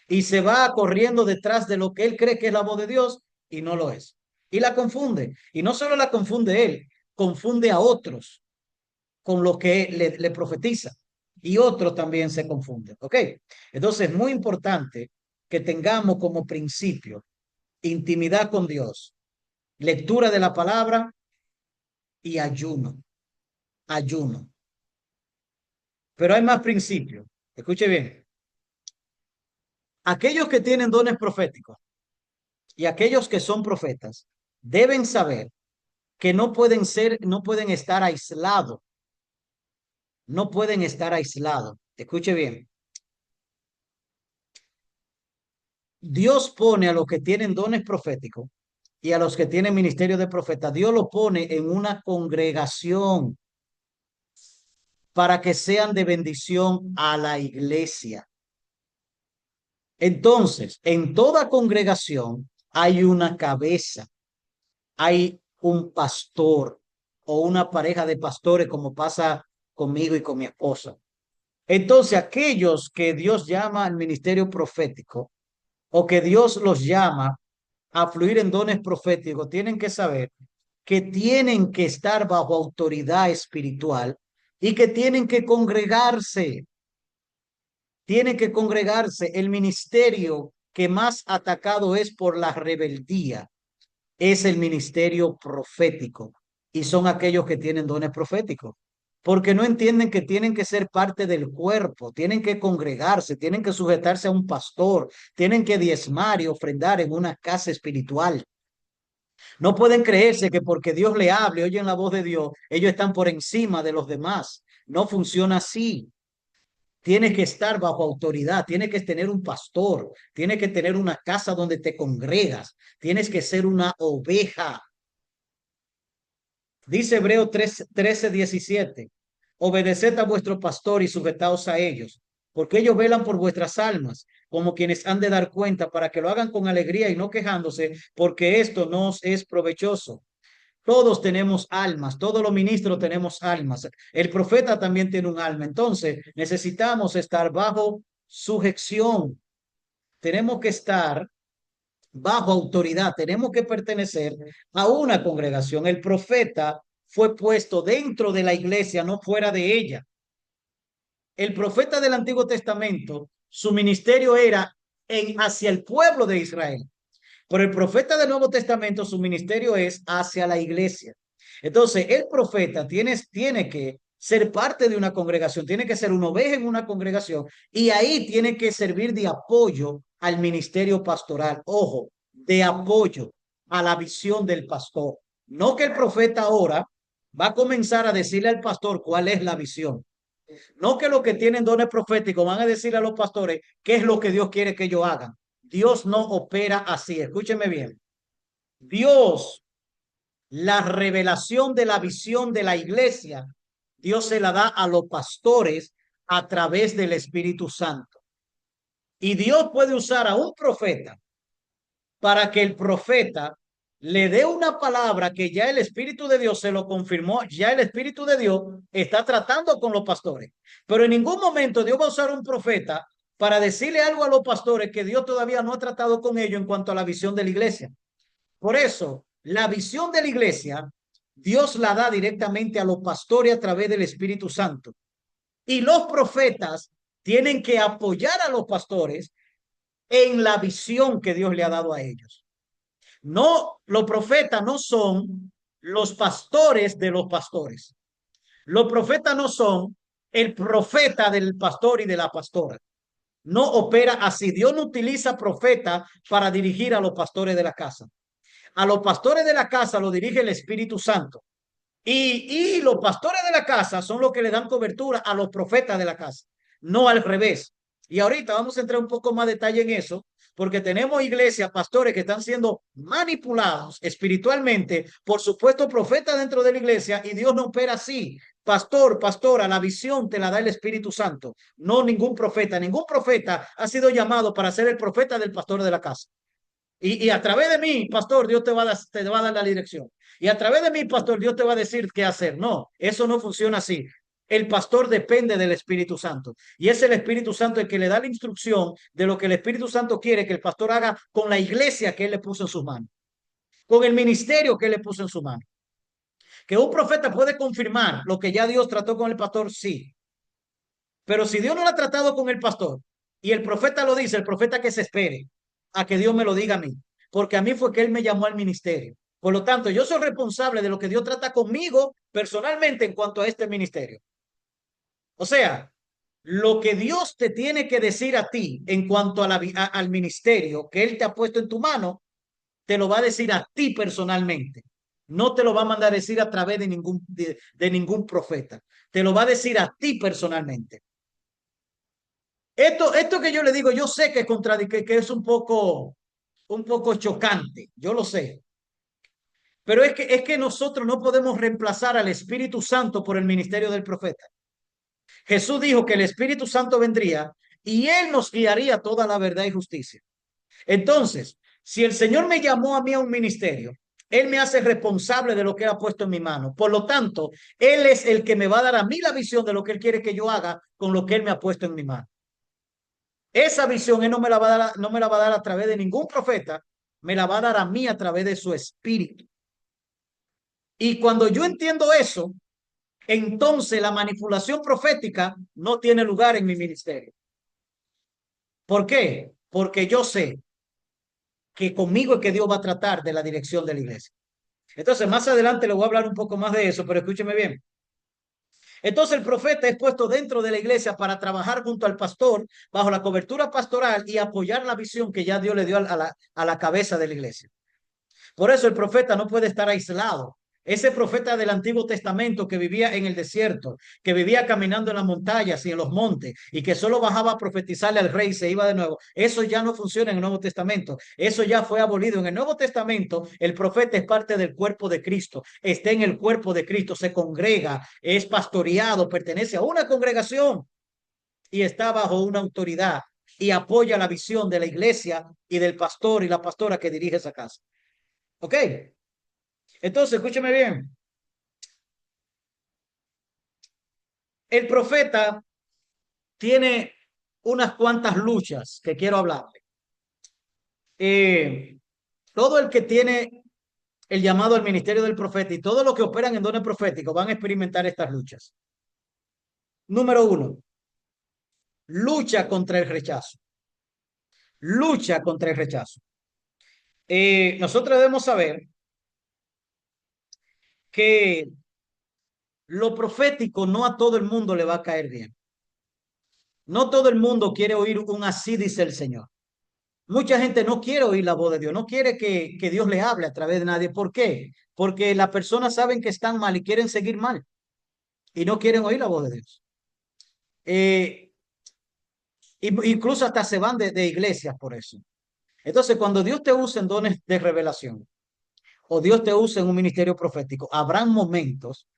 y se va corriendo detrás de lo que él cree que es la voz de Dios y no lo es. Y la confunde. Y no solo la confunde él, confunde a otros con lo que le profetiza. Y otros también se confunden. ¿Ok? Entonces es muy importante que tengamos como principio intimidad con Dios, lectura de la palabra y ayuno. Ayuno. Pero hay más principios. Escuche bien. Aquellos que tienen dones proféticos y aquellos que son profetas deben saber que no pueden estar aislados, no pueden estar aislados. Escuche bien. Dios pone a los que tienen dones proféticos y a los que tienen ministerio de profeta, Dios lo pone en una congregación para que sean de bendición a la iglesia. Entonces, en toda congregación hay una cabeza, hay un pastor o una pareja de pastores, como pasa conmigo y con mi esposa. Entonces, aquellos que Dios llama al ministerio profético o que Dios los llama a fluir en dones proféticos, tienen que saber que tienen que estar bajo autoridad espiritual y que tienen que congregarse. Tienen que congregarse. El ministerio que más atacado es por la rebeldía es el ministerio profético y son aquellos que tienen dones proféticos, porque no entienden que tienen que ser parte del cuerpo, tienen que congregarse, tienen que sujetarse a un pastor, tienen que diezmar y ofrendar en una casa espiritual. No pueden creerse que porque Dios le hable, oyen la voz de Dios, ellos están por encima de los demás. No funciona así. Tienes que estar bajo autoridad, tienes que tener un pastor, tienes que tener una casa donde te congregas, tienes que ser una oveja. Dice Hebreo 13:17, obedeced a vuestro pastor y sujetaos a ellos, porque ellos velan por vuestras almas, como quienes han de dar cuenta, para que lo hagan con alegría y no quejándose, porque esto nos es provechoso. Todos tenemos almas, todos los ministros tenemos almas. El profeta también tiene un alma. Entonces, necesitamos estar bajo sujeción. Tenemos que estar bajo autoridad. Tenemos que pertenecer a una congregación. El profeta fue puesto dentro de la iglesia, no fuera de ella. El profeta del Antiguo Testamento, su ministerio era hacia el pueblo de Israel. Pero el profeta del Nuevo Testamento, su ministerio es hacia la iglesia. Entonces, el profeta tiene que ser parte de una congregación, tiene que ser una oveja en una congregación y ahí tiene que servir de apoyo al ministerio pastoral. Ojo, de apoyo a la visión del pastor. No que el profeta ahora va a comenzar a decirle al pastor cuál es la visión. No que los que tienen dones proféticos van a decirle a los pastores qué es lo que Dios quiere que ellos hagan. Dios no opera así. Escúcheme bien. Dios, la revelación de la visión de la iglesia, Dios se la da a los pastores a través del Espíritu Santo. Y Dios puede usar a un profeta para que el profeta le dé una palabra que ya el Espíritu de Dios se lo confirmó, ya el Espíritu de Dios está tratando con los pastores. Pero en ningún momento Dios va a usar un profeta para decirle algo a los pastores que Dios todavía no ha tratado con ellos en cuanto a la visión de la iglesia. Por eso, la visión de la iglesia, Dios la da directamente a los pastores a través del Espíritu Santo. Y los profetas tienen que apoyar a los pastores en la visión que Dios le ha dado a ellos. No, los profetas no son los pastores de los pastores. Los profetas no son el profeta del pastor y de la pastora. No opera así. Dios no utiliza profeta para dirigir a los pastores de la casa. A los pastores de la casa lo dirige el Espíritu Santo. Y los pastores de la casa son los que le dan cobertura a los profetas de la casa, no al revés. Y ahorita vamos a entrar un poco más detalle en eso, porque tenemos iglesias, pastores que están siendo manipulados espiritualmente por supuesto profetas dentro de la iglesia y Dios no opera así. Pastor, pastora, la visión te la da el Espíritu Santo, no ningún profeta. Ningún profeta ha sido llamado para ser el profeta del pastor de la casa. Y a través de mí, pastor, Dios te va a dar la dirección. Y a través de mí, pastor, Dios te va a decir qué hacer. No, eso no funciona así. El pastor depende del Espíritu Santo. Y es el Espíritu Santo el que le da la instrucción de lo que el Espíritu Santo quiere que el pastor haga con la iglesia que él le puso en sus manos, con el ministerio que él le puso en su mano. Que un profeta puede confirmar lo que ya Dios trató con el pastor, sí. Pero si Dios no lo ha tratado con el pastor y el profeta lo dice, el profeta que se espere a que Dios me lo diga a mí, porque a mí fue que él me llamó al ministerio. Por lo tanto, yo soy responsable de lo que Dios trata conmigo personalmente en cuanto a este ministerio. O sea, lo que Dios te tiene que decir a ti en cuanto al ministerio que Él te ha puesto en tu mano, te lo va a decir a ti personalmente. No te lo va a mandar a decir a través de ningún profeta. Te lo va a decir a ti personalmente. Esto que yo le digo, yo sé que es que es un poco chocante, yo lo sé, pero es que nosotros no podemos reemplazar al Espíritu Santo por el ministerio del profeta. Jesús dijo que el Espíritu Santo vendría y él nos guiaría toda la verdad y justicia. Entonces, si el Señor me llamó a mí a un ministerio, él me hace responsable de lo que él ha puesto en mi mano. Por lo tanto, él es el que me va a dar a mí la visión de lo que él quiere que yo haga con lo que él me ha puesto en mi mano. Esa visión él no me la va a dar, no me la va a dar a través de ningún profeta, me la va a dar a mí a través de su espíritu. Y cuando yo entiendo eso, entonces la manipulación profética no tiene lugar en mi ministerio. ¿Por qué? Porque yo sé que conmigo es que Dios va a tratar de la dirección de la iglesia. Entonces, más adelante le voy a hablar un poco más de eso, pero escúcheme bien. Entonces, el profeta es puesto dentro de la iglesia para trabajar junto al pastor, bajo la cobertura pastoral y apoyar la visión que ya Dios le dio a la cabeza de la iglesia. Por eso el profeta no puede estar aislado. Ese profeta del Antiguo Testamento que vivía en el desierto, que vivía caminando en las montañas y en los montes y que solo bajaba a profetizarle al rey y se iba de nuevo, eso ya no funciona en el Nuevo Testamento. Eso ya fue abolido. En el Nuevo Testamento, el profeta es parte del cuerpo de Cristo, está en el cuerpo de Cristo, se congrega, es pastoreado, pertenece a una congregación y está bajo una autoridad y apoya la visión de la iglesia y del pastor y la pastora que dirige esa casa. ¿Ok? Entonces, escúcheme bien. El profeta tiene unas cuantas luchas que quiero hablarle. Eh, todo el que tiene el llamado al ministerio del profeta y todos los que operan en dones proféticos van a experimentar estas luchas. Número uno, lucha contra el rechazo. Lucha contra el rechazo. Nosotros debemos saber que lo profético no a todo el mundo le va a caer bien. No todo el mundo quiere oír un así dice el Señor. Mucha gente no quiere oír la voz de Dios, no quiere que Dios le hable a través de nadie. ¿Por qué? Porque las personas saben que están mal y quieren seguir mal y no quieren oír la voz de Dios. Eh, Incluso hasta se van de iglesias por eso. Entonces, cuando Dios te usa en dones de revelación o Dios te usa en un ministerio profético, habrán momentos,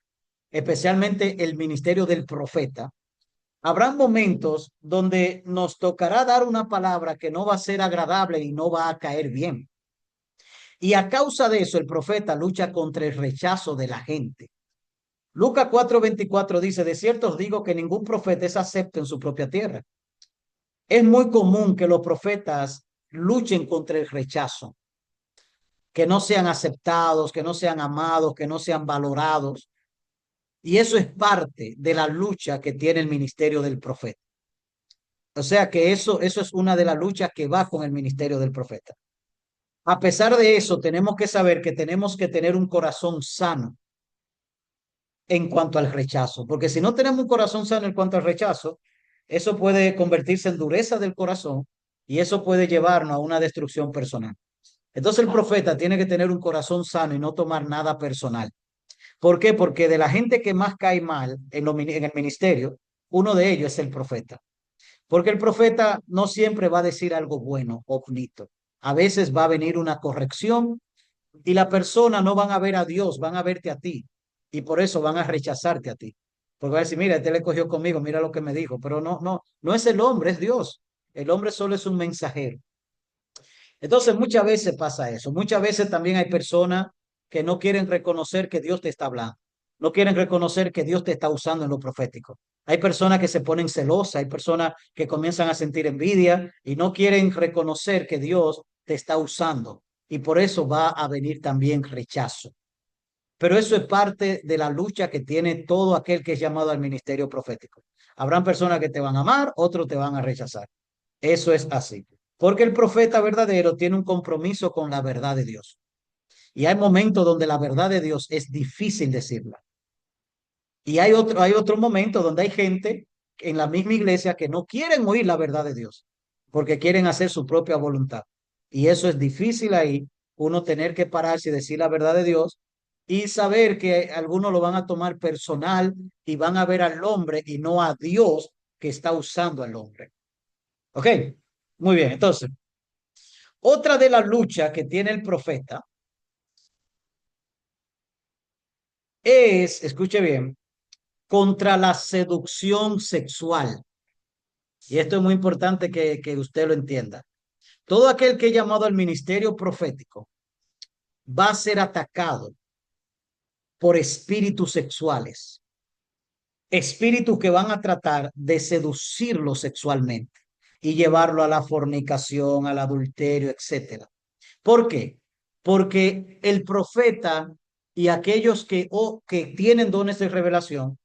especialmente el ministerio del profeta, habrán momentos donde nos tocará dar una palabra que no va a ser agradable y no va a caer bien. Y a causa de eso, el profeta lucha contra el rechazo de la gente. Lucas 4:24 dice, de cierto os digo que ningún profeta es acepto en su propia tierra. Es muy común que los profetas luchen contra el rechazo, que no sean aceptados, que no sean amados, que no sean valorados. Y eso es parte de la lucha que tiene el ministerio del profeta. O sea que eso es una de las luchas que va con el ministerio del profeta. A pesar de eso, tenemos que saber que tenemos que tener un corazón sano en cuanto al rechazo, porque si no tenemos un corazón sano en cuanto al rechazo, eso puede convertirse en dureza del corazón y eso puede llevarnos a una destrucción personal. Entonces el profeta tiene que tener un corazón sano y no tomar nada personal. ¿Por qué? Porque de la gente que más cae mal en el ministerio, uno de ellos es el profeta. Porque el profeta no siempre va a decir algo bueno o bonito. A veces va a venir una corrección y la persona no van a ver a Dios, van a verte a ti. Y por eso van a rechazarte a ti. Porque van a decir, mira, este le cogió conmigo, mira lo que me dijo. Pero no es el hombre, es Dios. El hombre solo es un mensajero. Entonces muchas veces pasa eso. Muchas veces también hay personas que no quieren reconocer que Dios te está hablando. No quieren reconocer que Dios te está usando en lo profético. Hay personas que se ponen celosas, hay personas que comienzan a sentir envidia y no quieren reconocer que Dios te está usando. Y por eso va a venir también rechazo. Pero eso es parte de la lucha que tiene todo aquel que es llamado al ministerio profético. Habrán personas que te van a amar, otros te van a rechazar. Eso es así. Porque el profeta verdadero tiene un compromiso con la verdad de Dios. Y hay momentos donde la verdad de Dios es difícil decirla. Y hay otro momento donde hay gente en la misma iglesia que no quieren oír la verdad de Dios, porque quieren hacer su propia voluntad. Y eso es difícil ahí, uno tener que pararse y decir la verdad de Dios y saber que algunos lo van a tomar personal y van a ver al hombre y no a Dios que está usando al hombre. ¿Ok? Muy bien, entonces, otra de las luchas que tiene el profeta es, escuche bien, contra la seducción sexual. Y esto es muy importante que usted lo entienda. Todo aquel que es llamado al ministerio profético va a ser atacado por espíritus sexuales, espíritus que van a tratar de seducirlo sexualmente y llevarlo a la fornicación, al adulterio, etcétera. ¿Por qué? Porque el profeta y aquellos que tienen dones de revelación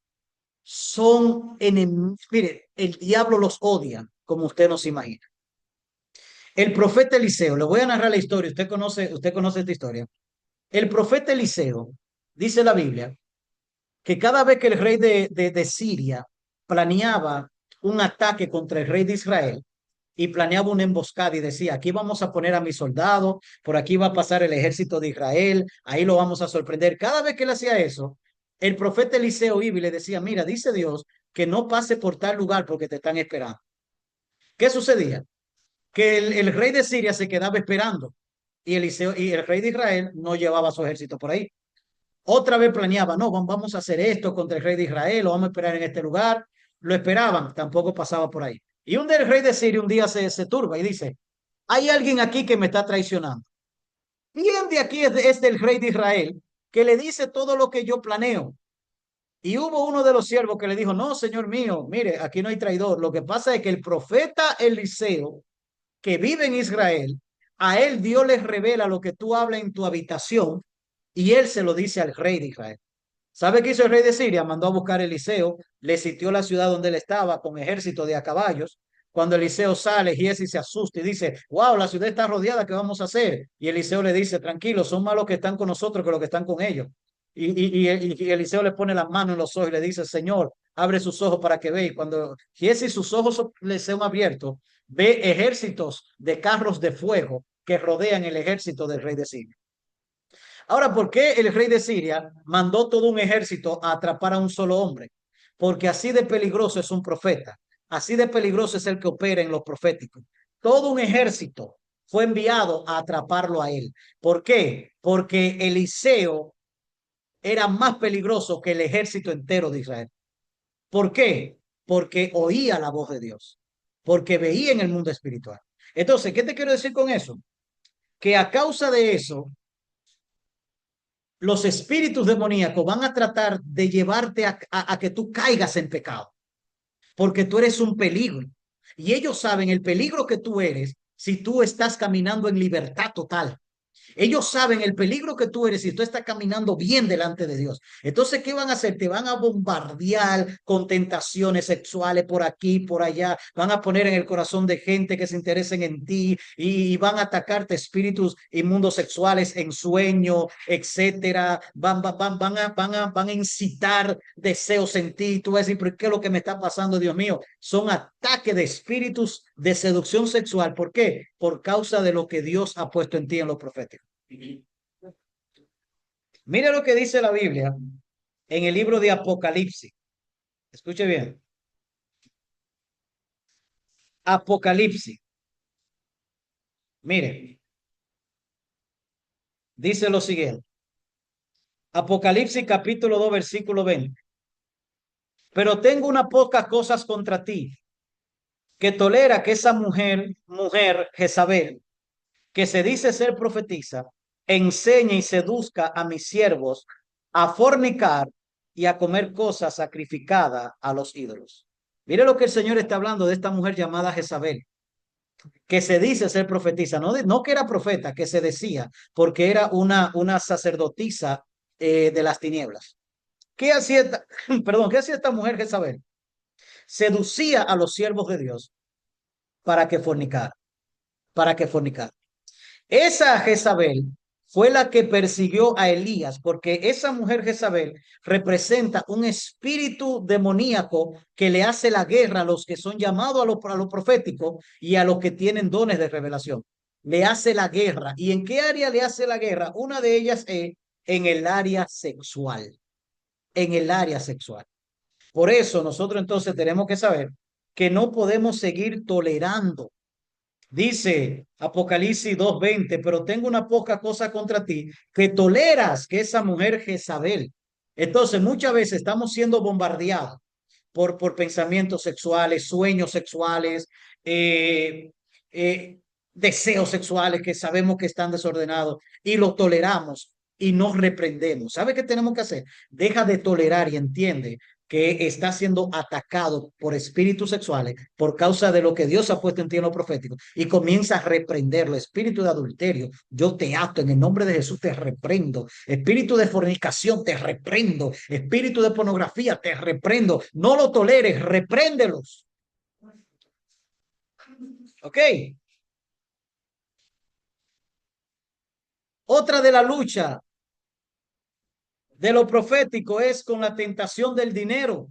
son enemigos. Mire, el diablo los odia, como usted no se imagina. El profeta Eliseo, le voy a narrar la historia, usted conoce esta historia. El profeta Eliseo, dice la Biblia, que cada vez que el rey de Siria planeaba un ataque contra el rey de Israel y planeaba una emboscada y decía, aquí vamos a poner a mis soldados, por aquí va a pasar el ejército de Israel, ahí lo vamos a sorprender. Cada vez que él hacía eso, el profeta Eliseo iba y le decía, mira, dice Dios que no pase por tal lugar porque te están esperando. ¿Qué sucedía? Que el rey de Siria se quedaba esperando y Eliseo y el rey de Israel no llevaba su ejército por ahí. Otra vez planeaba, no, vamos a hacer esto contra el rey de Israel, lo vamos a esperar en este lugar. Lo esperaban, tampoco pasaba por ahí. Y un del rey de Siria un día se turba y dice, hay alguien aquí que me está traicionando. ¿Quién de aquí es del rey de Israel que le dice todo lo que yo planeo? Y hubo uno de los siervos que le dijo, no, señor mío, mire, aquí no hay traidor. Lo que pasa es que el profeta Eliseo, que vive en Israel, a él Dios les revela lo que tú hablas en tu habitación y él se lo dice al rey de Israel. ¿Sabe qué hizo el rey de Siria? Mandó a buscar a Eliseo, le sitió la ciudad donde él estaba con ejército de a caballos. Cuando Eliseo sale, Giesi se asusta y dice, wow, la ciudad está rodeada, ¿qué vamos a hacer? Y Eliseo le dice, tranquilo, son más los que están con nosotros que los que están con ellos. Y Eliseo le pone la mano en los ojos y le dice, Señor, abre sus ojos para que vea. Y cuando Giesi sus ojos le sean abiertos, ve ejércitos de carros de fuego que rodean el ejército del rey de Siria. Ahora, ¿por qué el rey de Siria mandó todo un ejército a atrapar a un solo hombre? Porque así de peligroso es un profeta, así de peligroso es el que opera en los proféticos. Todo un ejército fue enviado a atraparlo a él. ¿Por qué? Porque Eliseo era más peligroso que el ejército entero de Israel. ¿Por qué? Porque oía la voz de Dios, porque veía en el mundo espiritual. Entonces, ¿qué te quiero decir con eso? Que a causa de eso, los espíritus demoníacos van a tratar de llevarte a que tú caigas en pecado, porque tú eres un peligro. Y ellos saben el peligro que tú eres si tú estás caminando en libertad total. Ellos saben el peligro que tú eres si tú estás caminando bien delante de Dios. Entonces, ¿qué van a hacer? Te van a bombardear con tentaciones sexuales por aquí, por allá. Van a poner en el corazón de gente que se interesen en ti y van a atacarte espíritus inmundos sexuales en sueño, etcétera. Van a incitar deseos en ti. Tú vas a decir, ¿pero qué es lo que me está pasando, Dios mío? Son ataques de espíritus de seducción sexual. ¿Por qué? Por causa de lo que Dios ha puesto en ti en los profetas. Mire lo que dice la Biblia en el libro de Apocalipsis. Escuche bien. Apocalipsis. Mire, dice lo siguiente. Apocalipsis capítulo 2 versículo 20. Pero tengo unas pocas cosas contra ti, que tolera que esa mujer Jezabel, que se dice ser profetisa, enseñe y seduzca a mis siervos a fornicar y a comer cosas sacrificadas a los ídolos. Mire lo que el Señor está hablando de esta mujer llamada Jezabel, que se dice ser profetisa, no que era profeta, que se decía, porque era una sacerdotisa de las tinieblas. ¿Qué hacía perdón, qué hacía esta mujer Jezabel? Seducía a los siervos de Dios para que fornicar, para que fornicar. Esa Jezabel fue la que persiguió a Elías, porque esa mujer Jezabel representa un espíritu demoníaco que le hace la guerra a los que son llamados a lo profético y a los que tienen dones de revelación. Le hace la guerra. ¿Y en qué área le hace la guerra? Una de ellas es en el área sexual. En el área sexual. Por eso nosotros entonces tenemos que saber que no podemos seguir tolerando. Dice Apocalipsis 2:20, pero tengo una poca cosa contra ti, que toleras que esa mujer Jezabel. Entonces, muchas veces estamos siendo bombardeados por pensamientos sexuales, sueños sexuales, eh, eh, deseos sexuales que sabemos que están desordenados y los toleramos y nos reprendemos. ¿Sabe qué tenemos que hacer? Deja de tolerar y entiende que está siendo atacado por espíritus sexuales por causa de lo que Dios ha puesto en ti en lo profético y comienza a reprenderlo. Espíritu de adulterio, yo te ato en el nombre de Jesús, te reprendo. Espíritu de fornicación, te reprendo. Espíritu de pornografía, te reprendo. No lo toleres, repréndelos. ¿Ok? Otra de la lucha de lo profético es con la tentación del dinero.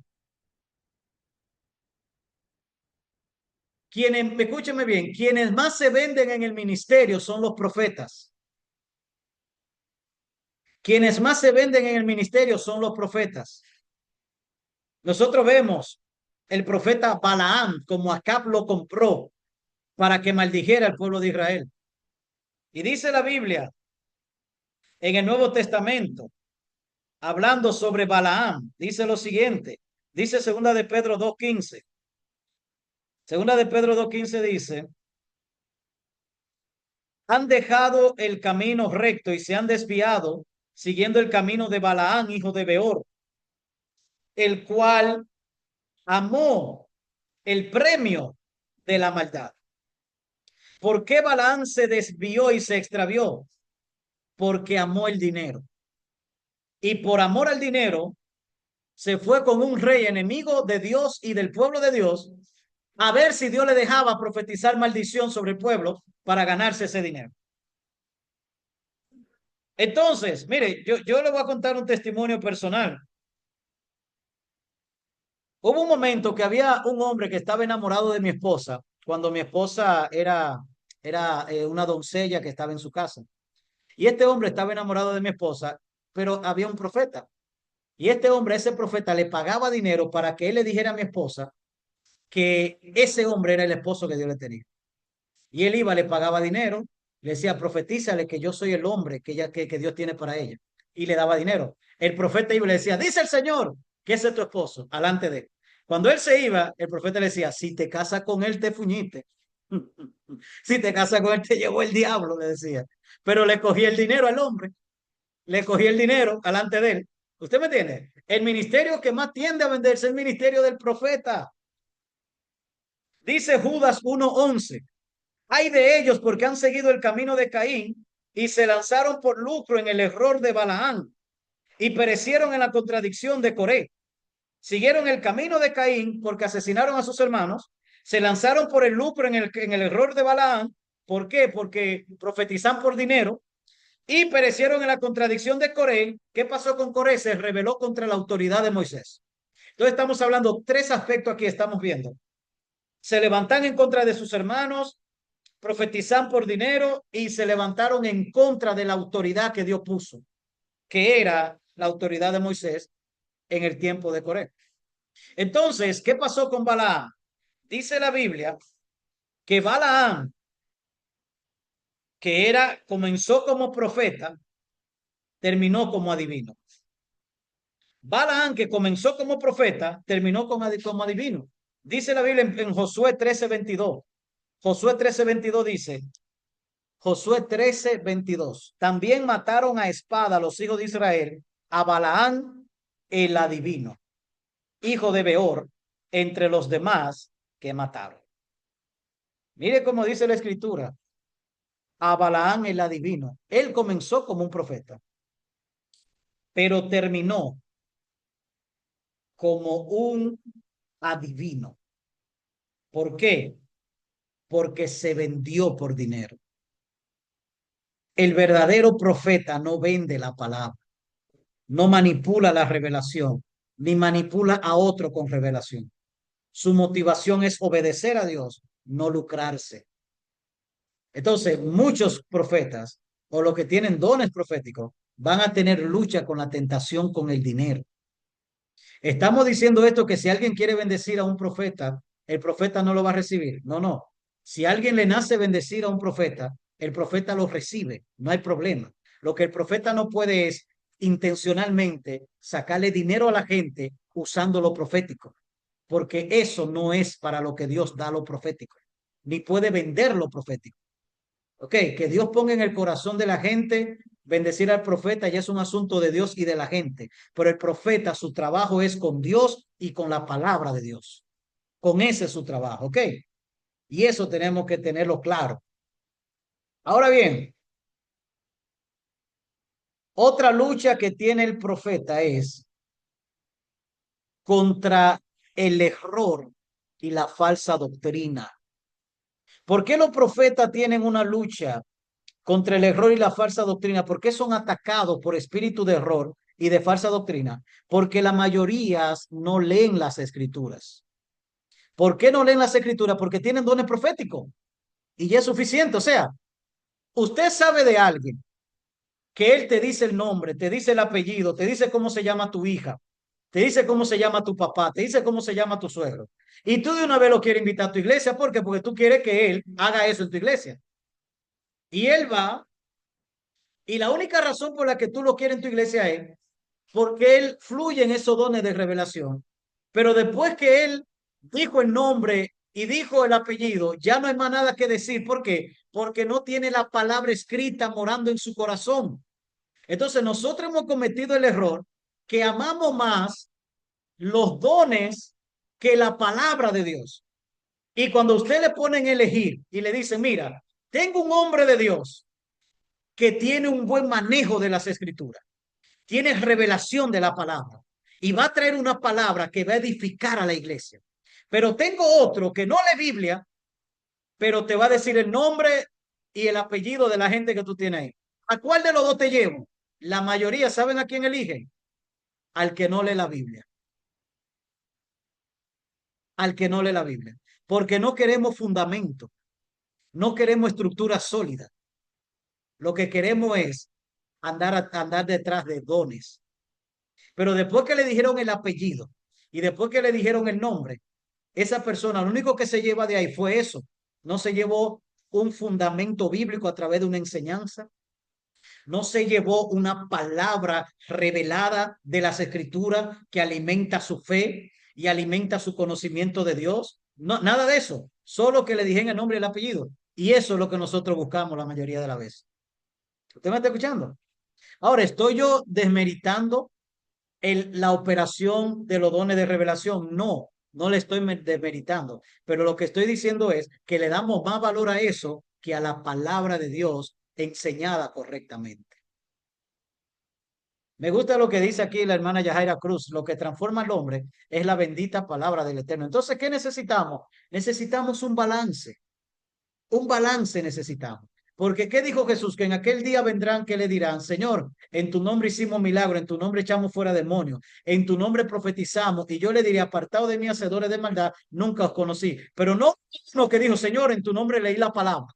Quienes, escúcheme bien, quienes más se venden en el ministerio son los profetas. Quienes más se venden en el ministerio son los profetas. Nosotros vemos el profeta Balaam como Acab lo compró para que maldijera al pueblo de Israel. Y dice la Biblia en el Nuevo Testamento, hablando sobre Balaam, dice lo siguiente, dice segunda de Pedro 2:15. Segunda de Pedro 2:15 dice, han dejado el camino recto y se han desviado siguiendo el camino de Balaam, hijo de Beor, el cual amó el premio de la maldad. ¿Por qué Balaam se desvió y se extravió? Porque amó el dinero. Y por amor al dinero, se fue con un rey enemigo de Dios y del pueblo de Dios a ver si Dios le dejaba profetizar maldición sobre el pueblo para ganarse ese dinero. Entonces, mire, yo le voy a contar un testimonio personal. Hubo un momento que había un hombre que estaba enamorado de mi esposa cuando mi esposa era una doncella que estaba en su casa. Y este hombre estaba enamorado de mi esposa, pero había un profeta. Y este hombre, ese profeta, le pagaba dinero para que él le dijera a mi esposa que ese hombre era el esposo que Dios le tenía. Y él iba, le pagaba dinero, le decía, profetízale que yo soy el hombre que Dios tiene para ella. Y le daba dinero. El profeta iba y le decía, dice el Señor que ese es tu esposo, alante de él. Cuando él se iba, el profeta le decía, si te casas con él, te fuñiste. Si te casas con él, te llevó el diablo, le decía. Pero le cogía el dinero al hombre, le cogía el dinero alante de él. ¿Usted me entiende? El ministerio que más tiende a venderse es el ministerio del profeta. Dice Judas 1:11. Hay de ellos porque han seguido el camino de Caín y se lanzaron por lucro en el error de Balaán y perecieron en la contradicción de Coré. Siguieron el camino de Caín porque asesinaron a sus hermanos, se lanzaron por el lucro en el error de Balaán. ¿Por qué? Porque profetizan por dinero y perecieron en la contradicción de Coré. ¿Qué pasó con Coré? Se rebeló contra la autoridad de Moisés. Entonces estamos hablando tres aspectos aquí, estamos viendo. Se levantan en contra de sus hermanos, profetizan por dinero y se levantaron en contra de la autoridad que Dios puso, que era la autoridad de Moisés en el tiempo de Coré. Entonces, ¿qué pasó con Balaam? Dice la Biblia que Balaam, comenzó como profeta, terminó como adivino. Balaam, que comenzó como profeta, terminó como adivino. Dice la Biblia en Josué 13:22. Josué 13:22 dice, Josué 13:22. También mataron a espada los hijos de Israel a Balaán el adivino, hijo de Beor, entre los demás que mataron. Mire cómo dice la escritura, a Balaán el adivino. Él comenzó como un profeta, pero terminó como un adivino. ¿Por qué? Porque se vendió por dinero. El verdadero profeta no vende la palabra, no manipula la revelación, ni manipula a otro con revelación. Su motivación es obedecer a Dios, no lucrarse. Entonces, muchos profetas o los que tienen dones proféticos van a tener lucha con la tentación con el dinero. Estamos diciendo esto que si alguien quiere bendecir a un profeta, el profeta no lo va a recibir. No, no. Si alguien le nace bendecir a un profeta, el profeta lo recibe. No hay problema. Lo que el profeta no puede es intencionalmente sacarle dinero a la gente usando lo profético, porque eso no es para lo que Dios da lo profético, ni puede vender lo profético. Ok, que Dios ponga en el corazón de la gente Bendecir al profeta ya es un asunto de Dios y de la gente, pero el profeta, su trabajo es con Dios y con la palabra de Dios. Con ese es su trabajo, ¿ok? Y eso tenemos que tenerlo claro. Ahora bien, otra lucha que tiene el profeta es contra el error y la falsa doctrina. ¿Por qué los profetas tienen una lucha contra el error y la falsa doctrina? ¿Por qué son atacados por espíritu de error y de falsa doctrina? Porque la mayoría no leen las escrituras. ¿Por qué no leen las escrituras? Porque tienen dones proféticos y ya es suficiente. O sea, usted sabe de alguien que él te dice el nombre, te dice el apellido, te dice cómo se llama tu hija, te dice cómo se llama tu papá, te dice cómo se llama tu suegro. Y tú de una vez lo quieres invitar a tu iglesia. ¿Por qué? Porque tú quieres que él haga eso en tu iglesia. Y él va, y la única razón por la que tú lo quieres en tu iglesia es porque él fluye en esos dones de revelación. Pero después que él dijo el nombre y dijo el apellido, ya no hay más nada que decir. ¿Por qué? Porque no tiene la palabra escrita morando en su corazón. Entonces nosotros hemos cometido el error que amamos más los dones que la palabra de Dios. Y cuando usted le ponen a elegir y le dice, mira, tengo un hombre de Dios que tiene un buen manejo de las escrituras, tiene revelación de la palabra y va a traer una palabra que va a edificar a la iglesia. Pero tengo otro que no lee Biblia, pero te va a decir el nombre y el apellido de la gente que tú tienes ahí. ¿A cuál de los dos te llevo? La mayoría saben a quién eligen, al que no lee la Biblia, al que no lee la Biblia, porque no queremos fundamento, no queremos estructura sólida. Lo que queremos es andar detrás de dones. Pero después que le dijeron el apellido y después que le dijeron el nombre, esa persona, lo único que se lleva de ahí fue eso. No se llevó un fundamento bíblico a través de una enseñanza. No se llevó una palabra revelada de las escrituras que alimenta su fe y alimenta su conocimiento de Dios. No, nada de eso. Solo que le dijeron el nombre y el apellido. Y eso es lo que nosotros buscamos la mayoría de las veces. ¿Usted me está escuchando? Ahora, ¿estoy yo desmeritando la operación de los dones de revelación? No, no le estoy desmeritando, pero lo que estoy diciendo es que le damos más valor a eso que a la palabra de Dios enseñada correctamente. Me gusta lo que dice aquí la hermana Yajaira Cruz: lo que transforma al hombre es la bendita palabra del Eterno. Entonces, ¿qué necesitamos? Necesitamos un balance necesitamos. Porque ¿qué dijo Jesús? Que en aquel día vendrán que le dirán, Señor, en tu nombre hicimos milagro, en tu nombre echamos fuera demonios, en tu nombre profetizamos, y yo le diré, apartado de mí, hacedores de maldad, nunca os conocí. Pero no uno que dijo, Señor, en tu nombre leí la palabra.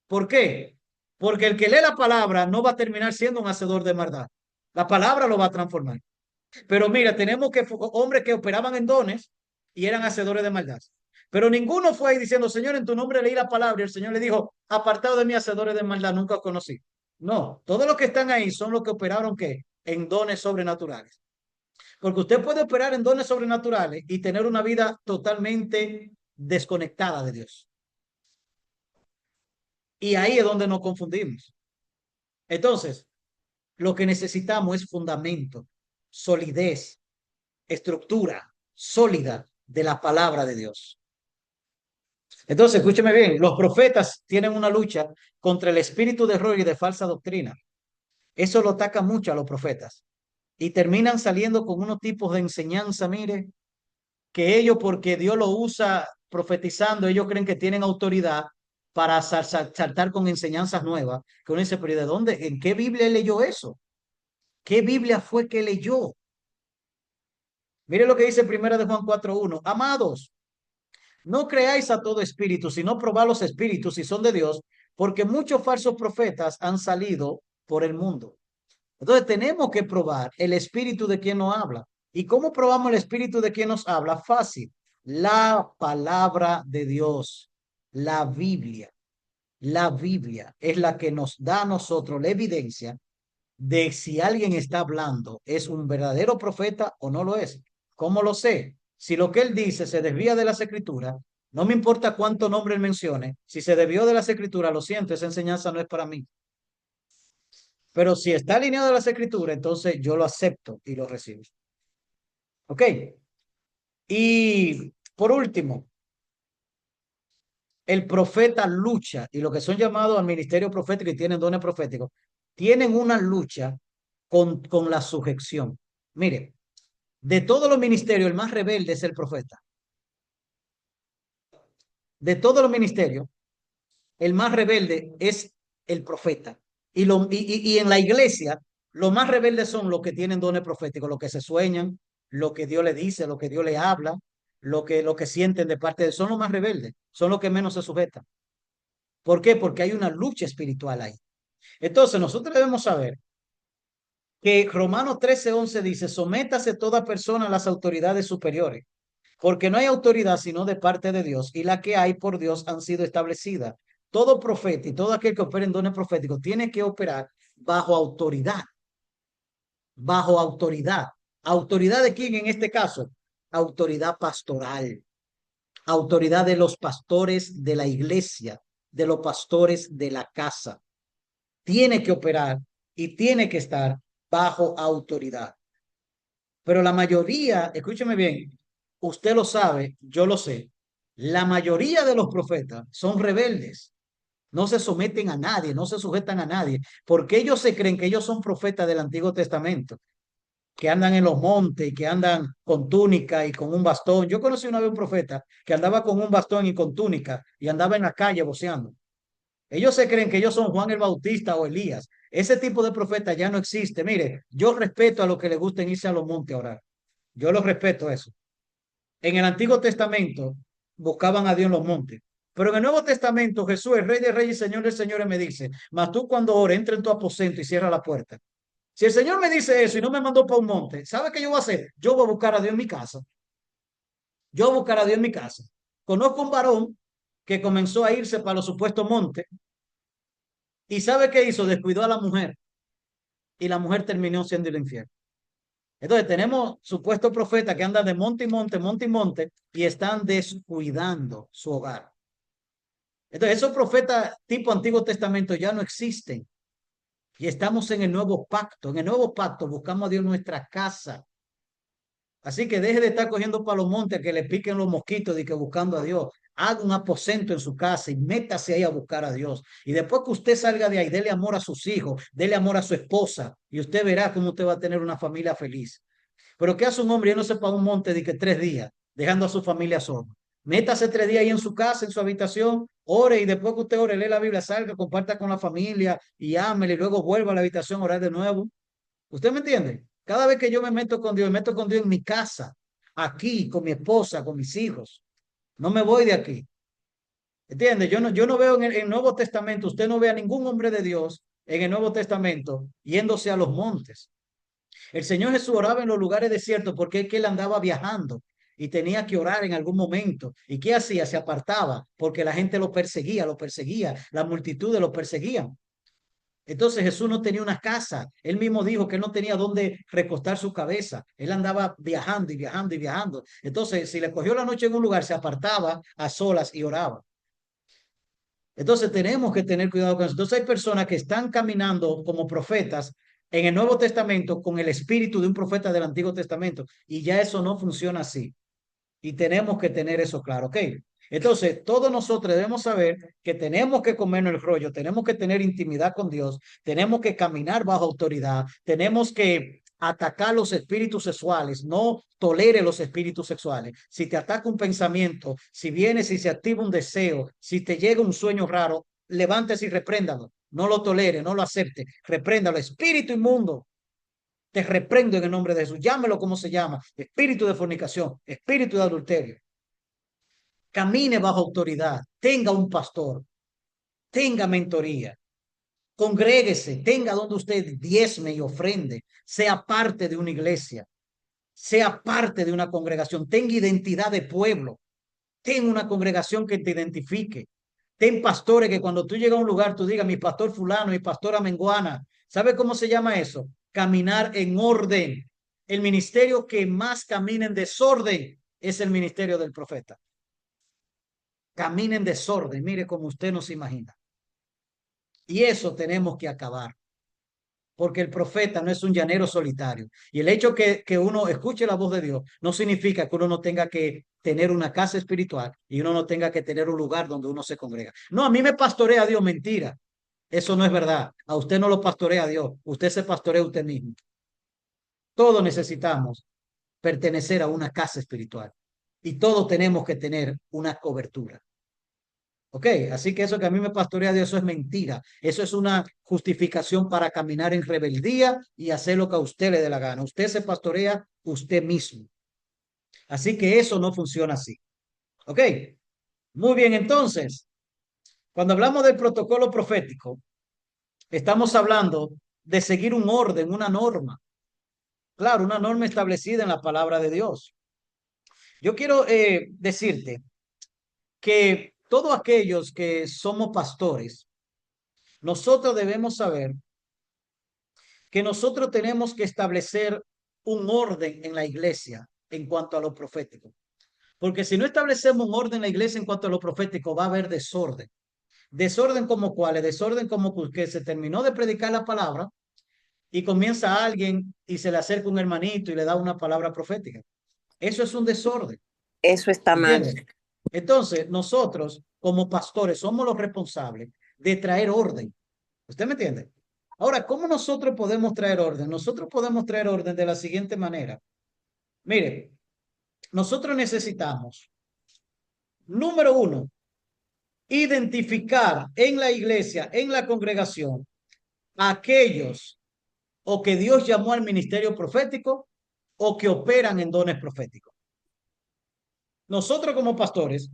¿Por qué? Porque el que lee la palabra no va a terminar siendo un hacedor de maldad. La palabra lo va a transformar. Pero mira, tenemos que hombres que operaban en dones y eran hacedores de maldad. Pero ninguno fue ahí diciendo, Señor, en tu nombre leí la palabra. Y el Señor le dijo, apartado de mí, hacedores de maldad, nunca os conocí. No, todos los que están ahí son los que operaron, ¿qué? En dones sobrenaturales. Porque usted puede operar en dones sobrenaturales y tener una vida totalmente desconectada de Dios. Y ahí es donde nos confundimos. Entonces, lo que necesitamos es fundamento, solidez, estructura sólida de la palabra de Dios. Entonces, escúcheme bien, los profetas tienen una lucha contra el espíritu de error y de falsa doctrina. Eso lo ataca mucho a los profetas y terminan saliendo con unos tipos de enseñanza, mire, que ellos, porque Dios lo usa profetizando, ellos creen que tienen autoridad para saltar con enseñanzas nuevas. Que uno dice, pero ¿de dónde? ¿En qué Biblia leyó eso? ¿Qué Biblia fue que leyó? Mire lo que dice Primera de Juan 4:1. Amados, no creáis a todo espíritu, sino probad los espíritus si son de Dios, porque muchos falsos profetas han salido por el mundo. Entonces tenemos que probar el espíritu de quien nos habla. ¿Y cómo probamos el espíritu de quien nos habla? Fácil. La palabra de Dios, la Biblia. La Biblia es la que nos da a nosotros la evidencia de si alguien está hablando, es un verdadero profeta o no lo es. ¿Cómo lo sé? Si lo que él dice se desvía de las escrituras, no me importa cuánto nombre él mencione, si se desvió de las escrituras, lo siento, esa enseñanza no es para mí. Pero si está alineado a las escrituras, entonces yo lo acepto y lo recibo. ¿Ok? Y por último, el profeta lucha, y los que son llamados al ministerio profético y tienen dones proféticos, tienen una lucha con la sujeción. Mire, de todos los ministerios, el más rebelde es el profeta. De todos los ministerios, el más rebelde es el profeta. Y en la iglesia, los más rebeldes son los que tienen dones proféticos, los que se sueñan, lo que Dios le dice, lo que Dios le habla, lo que sienten de parte de él. Son los más rebeldes, son los que menos se sujetan. ¿Por qué? Porque hay una lucha espiritual ahí. Entonces, nosotros debemos saber que Romanos 13:11 dice, sométase toda persona a las autoridades superiores, porque no hay autoridad sino de parte de Dios, y la que hay por Dios han sido establecidas. Todo profeta y todo aquel que opera en dones proféticos tiene que operar bajo autoridad, bajo autoridad. ¿Autoridad de quién en este caso? Autoridad pastoral, autoridad de los pastores de la iglesia, de los pastores de la casa. Tiene que operar y tiene que estar bajo autoridad. Pero la mayoría, escúcheme bien, usted lo sabe, yo lo sé, la mayoría de los profetas son rebeldes, no se someten a nadie, no se sujetan a nadie, porque ellos se creen que ellos son profetas del Antiguo Testamento, que andan en los montes y que andan con túnica y con un bastón. Yo conocí una vez un profeta que andaba con un bastón y con túnica y andaba en la calle voceando. Ellos se creen que ellos son Juan el Bautista o Elías. Ese tipo de profeta ya no existe. Mire, yo respeto a los que les gusten irse a los montes a orar. Yo lo respeto eso. En el Antiguo Testamento buscaban a Dios en los montes. Pero en el Nuevo Testamento Jesús, el Rey de Reyes y Señor de Señores, me dice, mas tú cuando ores, entra en tu aposento y cierra la puerta. Si el Señor me dice eso y no me mandó para un monte, ¿sabe qué yo voy a hacer? Yo voy a buscar a Dios en mi casa. Yo voy a buscar a Dios en mi casa. Conozco un varón que comenzó a irse para los supuestos montes y ¿sabe qué hizo? Descuidó a la mujer y la mujer terminó siendo el infierno. Entonces tenemos supuestos profetas que andan de monte y monte, monte y monte y están descuidando su hogar. Entonces esos profetas tipo Antiguo Testamento ya no existen y estamos en el nuevo pacto. En el nuevo pacto buscamos a Dios en nuestra casa. Así que deje de estar cogiendo para los montes que le piquen los mosquitos y que buscando a Dios. Haga un aposento en su casa y métase ahí a buscar a Dios. Y después que usted salga de ahí, dele amor a sus hijos, dele amor a su esposa y usted verá cómo usted va a tener una familia feliz. Pero ¿qué hace un hombre yéndose para un monte de que 3 días, dejando a su familia sola? Métase 3 días ahí en su casa, en su habitación, ore y después que usted ore, lee la Biblia, salga, comparta con la familia y ámele y luego vuelva a la habitación a orar de nuevo. ¿Usted me entiende? Cada vez que yo me meto con Dios, me meto con Dios en mi casa, aquí, con mi esposa, con mis hijos. No me voy de aquí. ¿Entiende? Yo no veo en el Nuevo Testamento, usted no ve a ningún hombre de Dios en el Nuevo Testamento yéndose a los montes. El Señor Jesús oraba en los lugares desiertos porque es que él andaba viajando y tenía que orar en algún momento. ¿Y qué hacía? Se apartaba porque la gente lo perseguía, la multitud lo perseguían. Entonces Jesús no tenía una casa. Él mismo dijo que no tenía dónde recostar su cabeza. Él andaba viajando y viajando y viajando. Entonces, si le cogió la noche en un lugar, se apartaba a solas y oraba. Entonces, tenemos que tener cuidado con eso. Entonces, hay personas que están caminando como profetas en el Nuevo Testamento con el espíritu de un profeta del Antiguo Testamento. Y ya eso no funciona así. Y tenemos que tener eso claro, ¿ok? Entonces, todos nosotros debemos saber que tenemos que comernos el rollo, tenemos que tener intimidad con Dios, tenemos que caminar bajo autoridad, tenemos que atacar los espíritus sexuales, no tolere los espíritus sexuales. Si te ataca un pensamiento, si viene, si se activa un deseo, si te llega un sueño raro, levántese y repréndalo. No lo tolere, no lo acepte, repréndalo. Espíritu inmundo, te reprendo en el nombre de Jesús. Llámelo como se llama. Espíritu de fornicación, espíritu de adulterio. Camine bajo autoridad. Tenga un pastor. Tenga mentoría. Congréguese. Tenga donde usted diezme y ofrende. Sea parte de una iglesia. Sea parte de una congregación. Tenga identidad de pueblo. Ten una congregación que te identifique. Ten pastores que cuando tú llegas a un lugar, tú digas, mi pastor fulano, mi pastora menguana. ¿Sabe cómo se llama eso? Caminar en orden. El ministerio que más camina en desorden es el ministerio del profeta. Camina en desorden, mire como usted no se imagina. Y eso tenemos que acabar. porque el profeta no es un llanero solitario. Y el hecho que uno escuche la voz de Dios no significa que uno no tenga que tener una casa espiritual y uno no tenga que tener un lugar donde uno se congrega. No, a mí me pastorea Dios, mentira. Eso no es verdad. A usted no lo pastorea Dios, usted se pastorea usted mismo. Todos necesitamos pertenecer a una casa espiritual y todos tenemos que tener una cobertura. ¿Ok? Así que eso que a mí me pastorea Dios, eso es mentira. Eso es una justificación para caminar en rebeldía y hacer lo que a usted le dé la gana. Usted se pastorea usted mismo. Así que eso no funciona así. ¿Ok? Muy bien, entonces, cuando hablamos del protocolo profético, estamos hablando de seguir un orden, una norma. Claro, una norma establecida en la palabra de Dios. Yo quiero decirte que todos aquellos que somos pastores, nosotros debemos saber que nosotros tenemos que establecer un orden en la iglesia en cuanto a lo profético. Porque si no establecemos un orden en la iglesia en cuanto a lo profético, va a haber desorden. Desorden como cuál, desorden como que se terminó de predicar la palabra y comienza alguien y se le acerca un hermanito y le da una palabra profética. Eso es un desorden, Eso está mal. ¿entiendes? Entonces, nosotros como pastores somos los responsables de traer orden. ¿Usted me entiende? Ahora, ¿cómo nosotros podemos traer orden? Nosotros podemos traer orden de la siguiente manera. Mire, nosotros necesitamos, número uno, identificar en la iglesia, en la congregación, a aquellos o que Dios llamó al ministerio profético o que operan en dones proféticos. Nosotros como pastores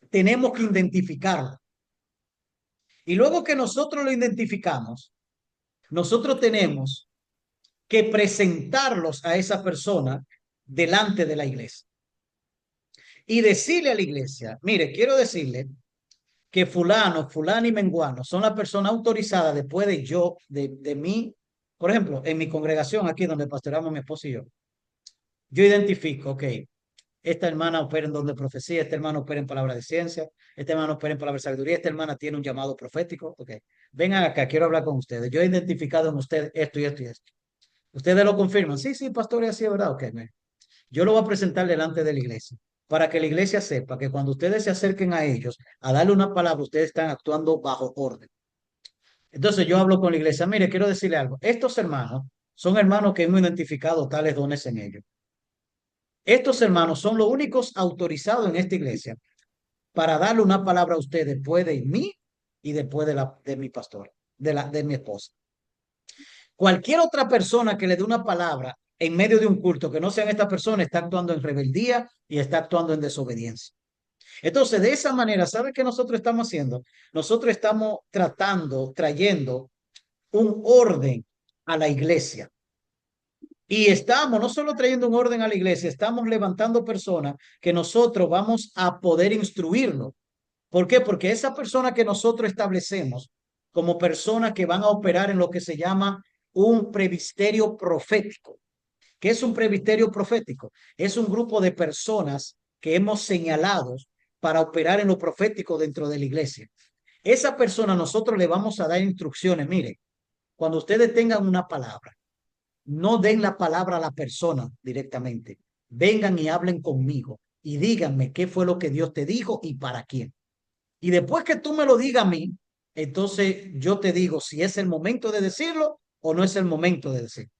tenemos que identificarlo. Y luego que nosotros lo identificamos, nosotros tenemos que presentarlos a esa persona delante de la iglesia y decirle a la iglesia, mire, quiero decirle que fulano, fulano y menguano son las personas autorizadas después de yo, de mí, por ejemplo, en mi congregación aquí donde pastoreamos mi esposo y yo identifico, ok, esta hermana opera en don de profecía, este hermano opera en palabra de ciencia, este hermano opera en palabra de sabiduría, esta hermana tiene un llamado profético, ok, vengan acá, quiero hablar con ustedes, yo he identificado en ustedes esto y esto y esto. Ustedes lo confirman, sí, sí, pastor, es así, es verdad, ok, yo lo voy a presentar delante de la iglesia para que la iglesia sepa que cuando ustedes se acerquen a ellos a darle una palabra, ustedes están actuando bajo orden. Entonces yo hablo con la iglesia, mire, quiero decirle algo, estos hermanos son hermanos que hemos identificado tales dones en ellos. Estos hermanos son los únicos autorizados en esta iglesia para darle una palabra a ustedes después de mí y después de mi pastor, de mi esposa. Cualquier otra persona que le dé una palabra en medio de un culto que no sean esta persona está actuando en rebeldía y está actuando en desobediencia. Entonces, de esa manera, ¿sabe qué nosotros estamos haciendo? Nosotros estamos trayendo un orden a la iglesia. Y estamos no solo trayendo un orden a la iglesia, estamos levantando personas que nosotros vamos a poder instruirlo. ¿Por qué? Porque esa persona que nosotros establecemos como personas que van a operar en lo que se llama un presbiterio profético. ¿Qué es un presbiterio profético? Es un grupo de personas que hemos señalado para operar en lo profético dentro de la iglesia. Esa persona nosotros le vamos a dar instrucciones. Mire, cuando ustedes tengan una palabra, no den la palabra a la persona directamente. Vengan y hablen conmigo y díganme qué fue lo que Dios te dijo y para quién. Y después que tú me lo digas a mí, entonces yo te digo si es el momento de decirlo o no es el momento de decirlo.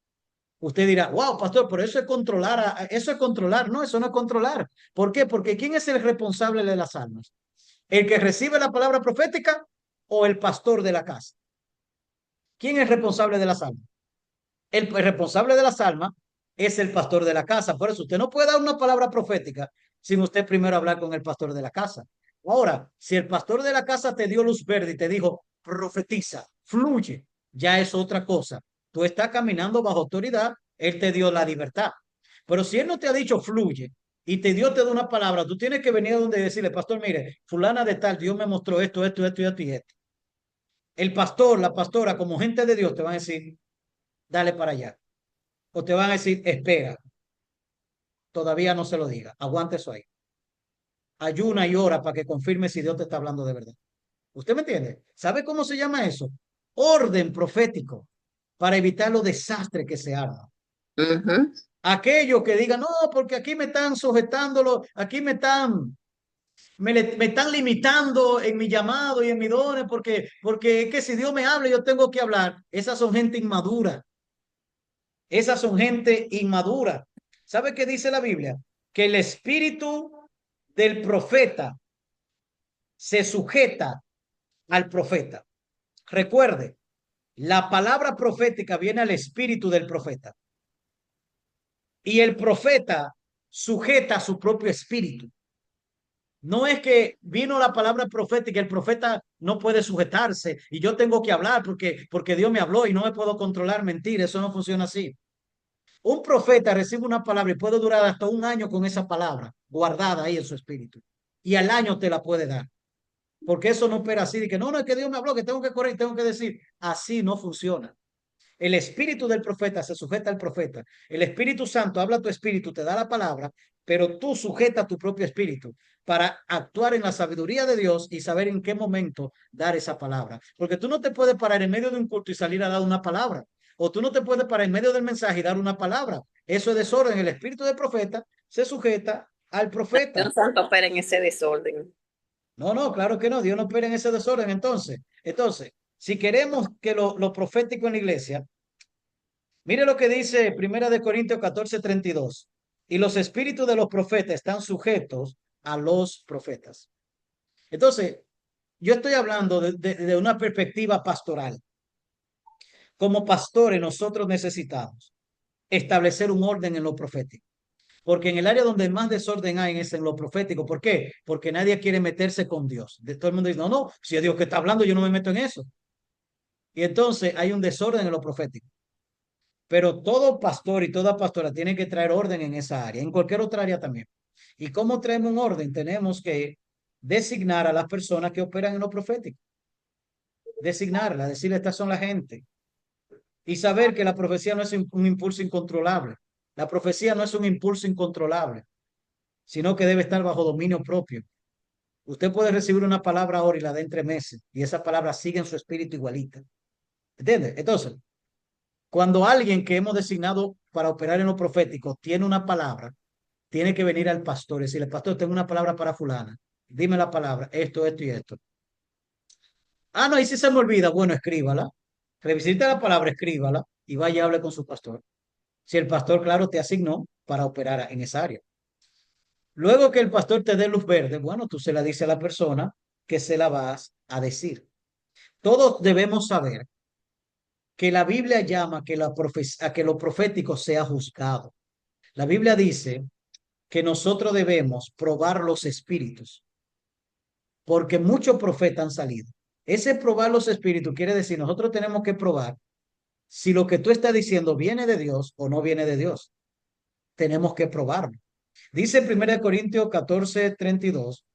Usted dirá, wow, pastor, pero eso es controlar, eso es controlar. No, eso no es controlar. ¿Por qué? Porque ¿quién es el responsable de las almas? ¿El que recibe la palabra profética o el pastor de la casa? ¿Quién es responsable de las almas? El responsable de las almas es el pastor de la casa. Por eso usted no puede dar una palabra profética sin usted primero hablar con el pastor de la casa. Ahora, si el pastor de la casa te dio luz verde y te dijo, profetiza, fluye, ya es otra cosa. Tú estás caminando bajo autoridad, él te dio la libertad. Pero si él no te ha dicho fluye y te da una palabra, tú tienes que venir a donde decirle, pastor, mire, fulana de tal, Dios me mostró esto, esto, esto, esto y esto. El pastor, la pastora, como gente de Dios, te van a decir, dale para allá. O te van a decir, espera, todavía no se lo diga, aguante eso ahí. Ayuna y ora para que confirme si Dios te está hablando de verdad. ¿Usted me entiende? ¿Sabe cómo se llama eso? Orden profético. para evitar los desastres que se arman. Ujú. Aquellos que digan, no, porque aquí me están sujetándolo, aquí me están limitando en mi llamado y en mi dones, porque es que si Dios me habla, yo tengo que hablar. Esas son gente inmadura. Esas son gente inmadura. ¿Sabe qué dice la Biblia? Que el espíritu del profeta se sujeta al profeta. Recuerde, la palabra profética viene al espíritu del profeta y el profeta sujeta a su propio espíritu. No es que vino la palabra profética, el profeta no puede sujetarse y yo tengo que hablar porque Dios me habló y no me puedo controlar. Mentira, eso no funciona así. Un profeta recibe una palabra y puede durar hasta un año con esa palabra guardada ahí en su espíritu. Y al año te la puede dar. Porque eso no opera así. De que no, no es que Dios me habló, que tengo que correr, tengo que decir. Así no funciona. El espíritu del profeta se sujeta al profeta. El Espíritu Santo habla a tu espíritu, te da la palabra, pero tú sujeta tu propio espíritu para actuar en la sabiduría de Dios y saber en qué momento dar esa palabra. Porque tú no te puedes parar en medio de un culto y salir a dar una palabra. O tú no te puedes parar en medio del mensaje y dar una palabra. Eso es desorden. El espíritu del profeta se sujeta al profeta. Dios santo opera en ese desorden. No, no, claro que no. Dios no opera en ese desorden. Entonces, si queremos que lo profético en la iglesia. Mire lo que dice Primera de Corintios 14:32. Y los espíritus de los profetas están sujetos a los profetas. Entonces, yo estoy hablando de una perspectiva pastoral. Como pastores, nosotros necesitamos establecer un orden en lo profético. Porque en el área donde más desorden hay es en lo profético. ¿Por qué? Porque nadie quiere meterse con Dios. Todo el mundo dice, no, no, si es Dios que está hablando, yo no me meto en eso. Y entonces hay un desorden en lo profético. Pero todo pastor y toda pastora tiene que traer orden en esa área, en cualquier otra área también. ¿Y cómo traemos un orden? Tenemos que designar a las personas que operan en lo profético, designarlas, decirle, estas son la gente, y saber que la profecía no es un impulso incontrolable. La profecía no es un impulso incontrolable, sino que debe estar bajo dominio propio. Usted puede recibir una palabra ahora y la de entre meses, y esa palabra sigue en su espíritu igualita. ¿Entiende? Entonces, cuando alguien que hemos designado para operar en lo profético tiene una palabra, tiene que venir al pastor y decirle, pastor, tengo una palabra para fulana. Dime la palabra, esto y esto. Ah, no, y si se me olvida, bueno, escríbala. Revisite la palabra, escríbala y vaya y hable con su pastor. Si el pastor, claro, te asignó para operar en esa área. Luego que el pastor te dé luz verde, bueno, tú se la dices a la persona que se la vas a decir. Todos debemos saber que la Biblia llama a que lo profético sea juzgado. La Biblia dice que nosotros debemos probar los espíritus, porque muchos profetas han salido. Ese probar los espíritus quiere decir, nosotros tenemos que probar si lo que tú estás diciendo viene de Dios o no viene de Dios. Tenemos que probarlo. Dice 1 Corintios 14:32,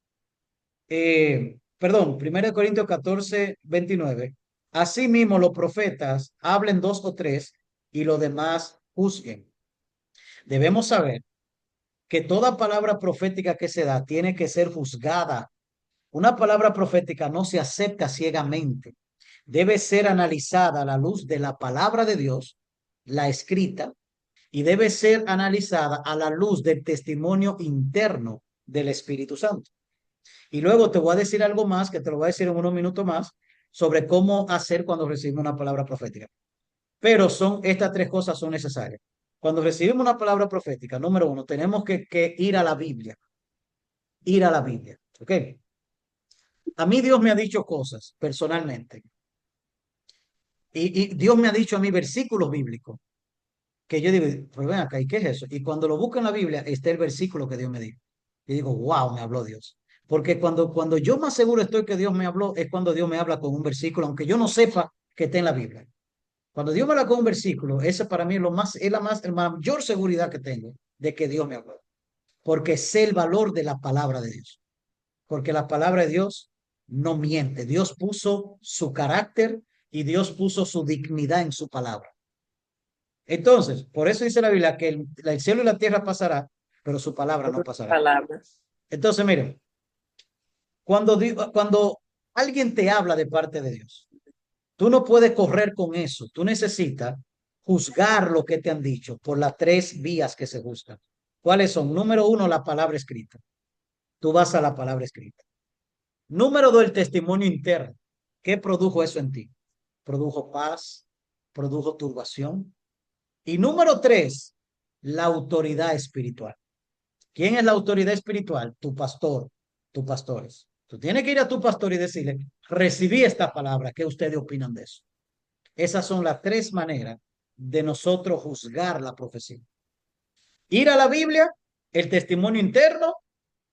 perdón, 1 Corintios 14:29. Asimismo, los profetas hablen dos o tres y los demás juzguen. Debemos saber que toda palabra profética que se da tiene que ser juzgada. Una palabra profética no se acepta ciegamente. Debe ser analizada a la luz de la palabra de Dios, la escrita, y debe ser analizada a la luz del testimonio interno del Espíritu Santo. Y luego te voy a decir algo más, que te lo voy a decir en unos minutos más, sobre cómo hacer cuando recibimos una palabra profética. Pero estas tres cosas son necesarias. Cuando recibimos una palabra profética, número uno, tenemos que ir a la Biblia, ir a la Biblia, ¿ok? A mí Dios me ha dicho cosas personalmente y Dios me ha dicho a mí versículos bíblicos que yo digo, pues ven acá, ¿y qué es eso? Y cuando lo busco en la Biblia está el versículo que Dios me dijo. Y digo, wow, me habló Dios. Porque cuando yo más seguro estoy que Dios me habló, es cuando Dios me habla con un versículo, aunque yo no sepa que está en la Biblia. Cuando Dios me habla con un versículo, ese para mí es la mayor seguridad que tengo de que Dios me habló. Porque sé el valor de la palabra de Dios. Porque la palabra de Dios no miente. Dios puso su carácter y Dios puso su dignidad en su palabra. Entonces, por eso dice la Biblia que el cielo y la tierra pasará, pero su palabra no pasará. Palabras. Entonces, miren, cuando alguien te habla de parte de Dios, Tú no puedes correr con eso. Tú necesitas juzgar lo que te han dicho por las tres vías que se juzgan. ¿Cuáles son? Número uno, la palabra escrita. Tú vas a la palabra escrita. Número dos, el testimonio interno. ¿Qué produjo eso en ti? Produjo paz, produjo turbación. Y número tres, la autoridad espiritual. ¿Quién es la autoridad espiritual? Tu pastor, tus pastores. Tú tienes que ir a tu pastor y decirle, recibí esta palabra, ¿qué ustedes opinan de eso? Esas son las tres maneras de nosotros juzgar la profecía. Ir a la Biblia, el testimonio interno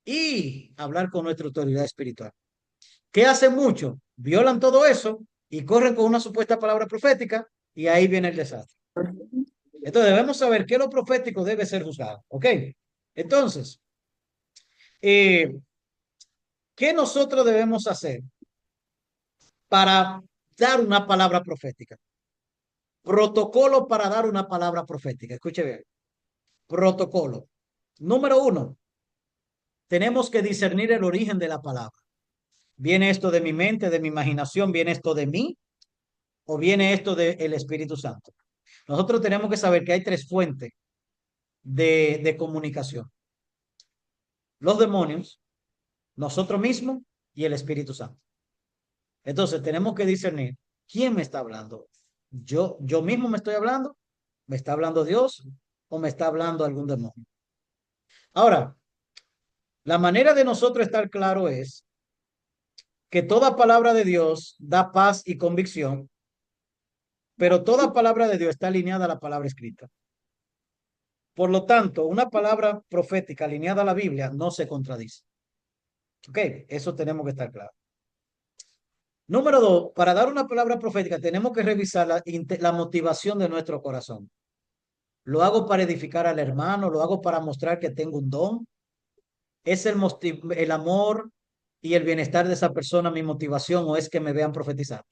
y hablar con nuestra autoridad espiritual. ¿Qué hacen muchos? Violan todo eso y corren con una supuesta palabra profética y ahí viene el desastre. Entonces debemos saber que lo profético debe ser juzgado. ¿Ok? Entonces, eh, ¿qué nosotros debemos hacer para dar una palabra profética? Protocolo para dar una palabra profética. Escuche bien. Protocolo. Número uno, tenemos que discernir el origen de la palabra. ¿Viene esto de mi mente, de mi imaginación? ¿Viene esto de mí? ¿O viene esto del Espíritu Santo? Nosotros tenemos que saber que hay tres fuentes de comunicación. Los demonios, nosotros mismos y el Espíritu Santo. Entonces tenemos que discernir quién me está hablando. Yo mismo me estoy hablando, me está hablando Dios o me está hablando algún demonio. Ahora, la manera de nosotros estar claro es que toda palabra de Dios da paz y convicción, pero toda palabra de Dios está alineada a la palabra escrita. Por lo tanto, una palabra profética alineada a la Biblia no se contradice. Ok, eso tenemos que estar claro. Número dos, para dar una palabra profética tenemos que revisar la motivación de nuestro corazón. ¿Lo hago para edificar al hermano? ¿Lo hago para mostrar que tengo un don? ¿Es el amor y el bienestar de esa persona mi motivación o es que me vean profetizar?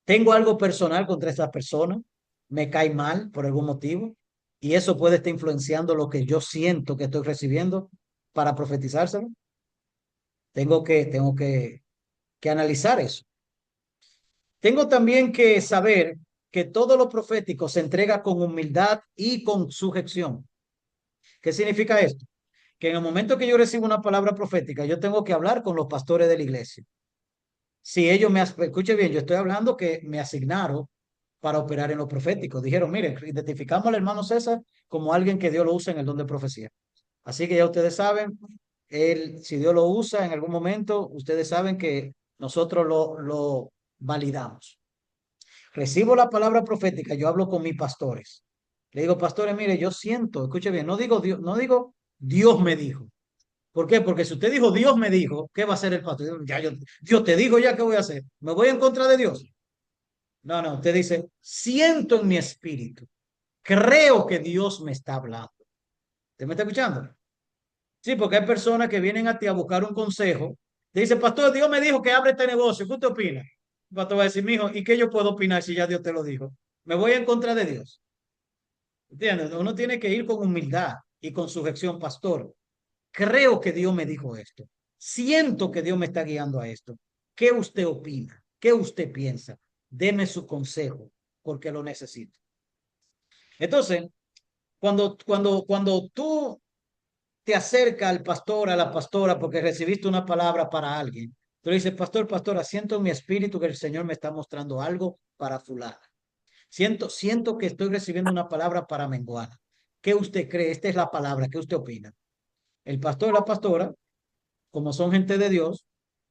¿Tengo algo personal contra esa persona? ¿Me cae mal por algún motivo? Y eso puede estar influenciando lo que yo siento que estoy recibiendo para profetizárselo. Tengo que analizar eso. Tengo también que saber que todo lo profético se entrega con humildad y con sujeción. ¿Qué significa esto? Que en el momento que yo recibo una palabra profética, yo tengo que hablar con los pastores de la iglesia. Si ellos escuche bien, yo estoy hablando que me asignaron para operar en lo profético. Dijeron, miren, identificamos al hermano César como alguien que Dios lo usa en el don de profecía. Así que ya ustedes saben, si Dios lo usa en algún momento, ustedes saben que nosotros lo validamos. Recibo la palabra profética, yo hablo con mis pastores. Le digo, pastores, mire, yo siento, escuche bien, no digo Dios me dijo. ¿Por qué? Porque si usted dijo Dios me dijo, ¿qué va a hacer el pastor? Dios te dijo ya, ¿qué voy a hacer? ¿Me voy en contra de Dios? No, no, usted dice, siento en mi espíritu, creo que Dios me está hablando. ¿Usted me está escuchando? Sí, porque hay personas que vienen a ti a buscar un consejo. Te dice, pastor, Dios me dijo que abre este negocio. ¿Qué usted opina? El pastor va a decir, mijo, ¿y qué yo puedo opinar si ya Dios te lo dijo? Me voy en contra de Dios. ¿Entiendes? Uno tiene que ir con humildad y con sujeción, pastor. Creo que Dios me dijo esto. Siento que Dios me está guiando a esto. ¿Qué usted opina? ¿Qué usted piensa? Deme su consejo, porque lo necesito. Entonces, cuando tú te acerca al pastor, a la pastora, porque recibiste una palabra para alguien. Tú le dices, pastor, pastora, siento en mi espíritu que el Señor me está mostrando algo para fulana. Siento que estoy recibiendo una palabra para menguana. ¿Qué usted cree? Esta es la palabra. ¿Qué usted opina? El pastor y la pastora, como son gente de Dios,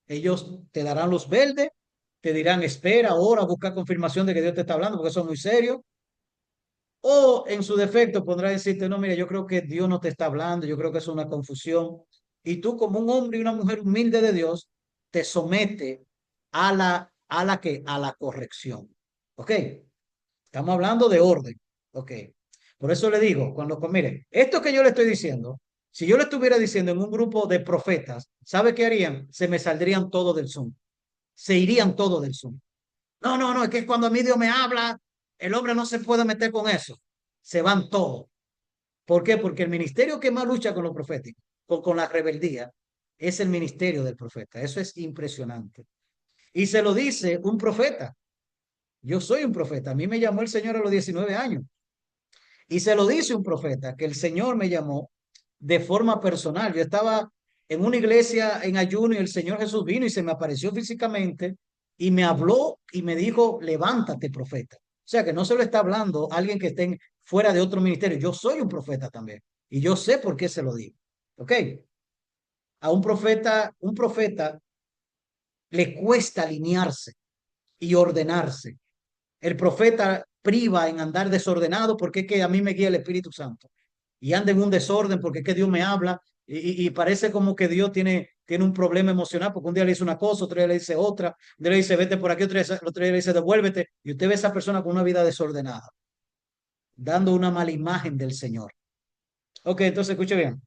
ellos te darán luz verde, te dirán, espera, ora, busca confirmación de que Dios te está hablando, porque son muy serios. O en su defecto podrá decirte, no, mira, yo creo que Dios no te está hablando, yo creo que es una confusión. Y tú como un hombre y una mujer humilde de Dios, te somete a la corrección. ¿Ok? Estamos hablando de orden. ¿Ok? Por eso le digo, mire, esto que yo le estoy diciendo, si yo le estuviera diciendo en un grupo de profetas, ¿sabe qué harían? Se me saldrían todos del Zoom. Se irían todos del Zoom. No, no, no, es que cuando a mí Dios me habla, el hombre no se puede meter con eso. Se van todos. ¿Por qué? Porque el ministerio que más lucha con lo profético, con la rebeldía, es el ministerio del profeta. Eso es impresionante. Y se lo dice un profeta. Yo soy un profeta. A mí me llamó el Señor a los 19 años. Y se lo dice un profeta, que el Señor me llamó de forma personal. Yo estaba en una iglesia en ayuno y el Señor Jesús vino y se me apareció físicamente y me habló y me dijo, levántate, profeta. O sea que no se lo está hablando a alguien que esté fuera de otro ministerio. Yo soy un profeta también y yo sé por qué se lo digo. ¿Ok? A un profeta le cuesta alinearse y ordenarse. El profeta priva en andar desordenado porque es que a mí me guía el Espíritu Santo. Y anda en un desorden porque es que Dios me habla y parece como que Dios tiene un problema emocional porque un día le dice una cosa, otro día le dice otra, un día le dice vete por aquí, otro día le dice devuélvete. Y usted ve a esa persona con una vida desordenada, dando una mala imagen del Señor. Ok, entonces escuche bien.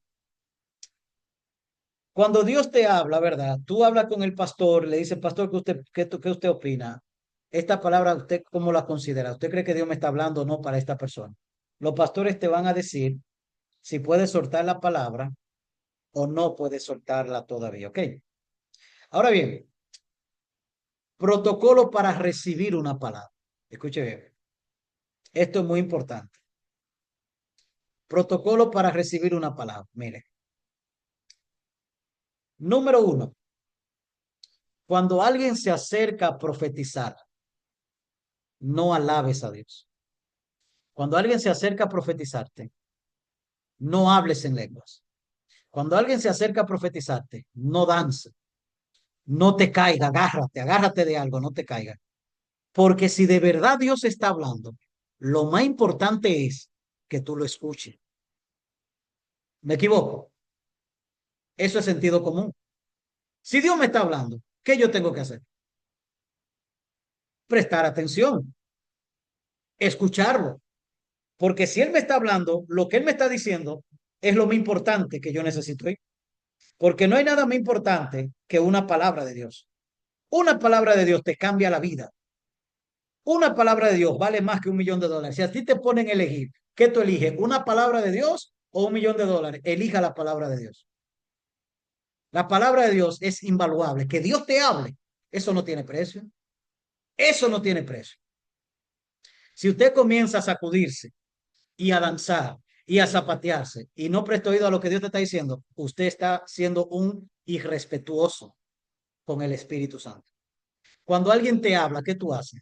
Cuando Dios te habla, ¿verdad? Tú hablas con el pastor, le dice, pastor, ¿qué usted opina? Esta palabra, ¿usted cómo la considera? ¿Usted cree que Dios me está hablando o no para esta persona? Los pastores te van a decir si puedes soltar la palabra o no puedes soltarla todavía, ¿ok? Ahora bien, protocolo para recibir una palabra. Escuche bien, esto es muy importante. Protocolo para recibir una palabra. Mire, número uno, cuando alguien se acerca a profetizar, no alabes a Dios. Cuando alguien se acerca a profetizarte, no hables en lenguas. Cuando alguien se acerca a profetizarte, no dances, no te caiga, agárrate de algo, no te caiga. Porque si de verdad Dios está hablando, lo más importante es que tú lo escuches. ¿Me equivoco? Eso es sentido común. Si Dios me está hablando, ¿qué yo tengo que hacer? Prestar atención, escucharlo. Porque si Él me está hablando, lo que Él me está diciendo es lo más importante que yo necesito oír. Porque no hay nada más importante que una palabra de Dios. Una palabra de Dios te cambia la vida. Una palabra de Dios vale más que $1.000.000. Si a ti te ponen a elegir, ¿qué tú eliges? ¿Una palabra de Dios o $1.000.000? Elija la palabra de Dios. La palabra de Dios es invaluable. Que Dios te hable, eso no tiene precio. Eso no tiene precio. Si usted comienza a sacudirse y a danzar y a zapatearse y no presta oído a lo que Dios te está diciendo, usted está siendo un irrespetuoso con el Espíritu Santo. Cuando alguien te habla, ¿qué tú haces?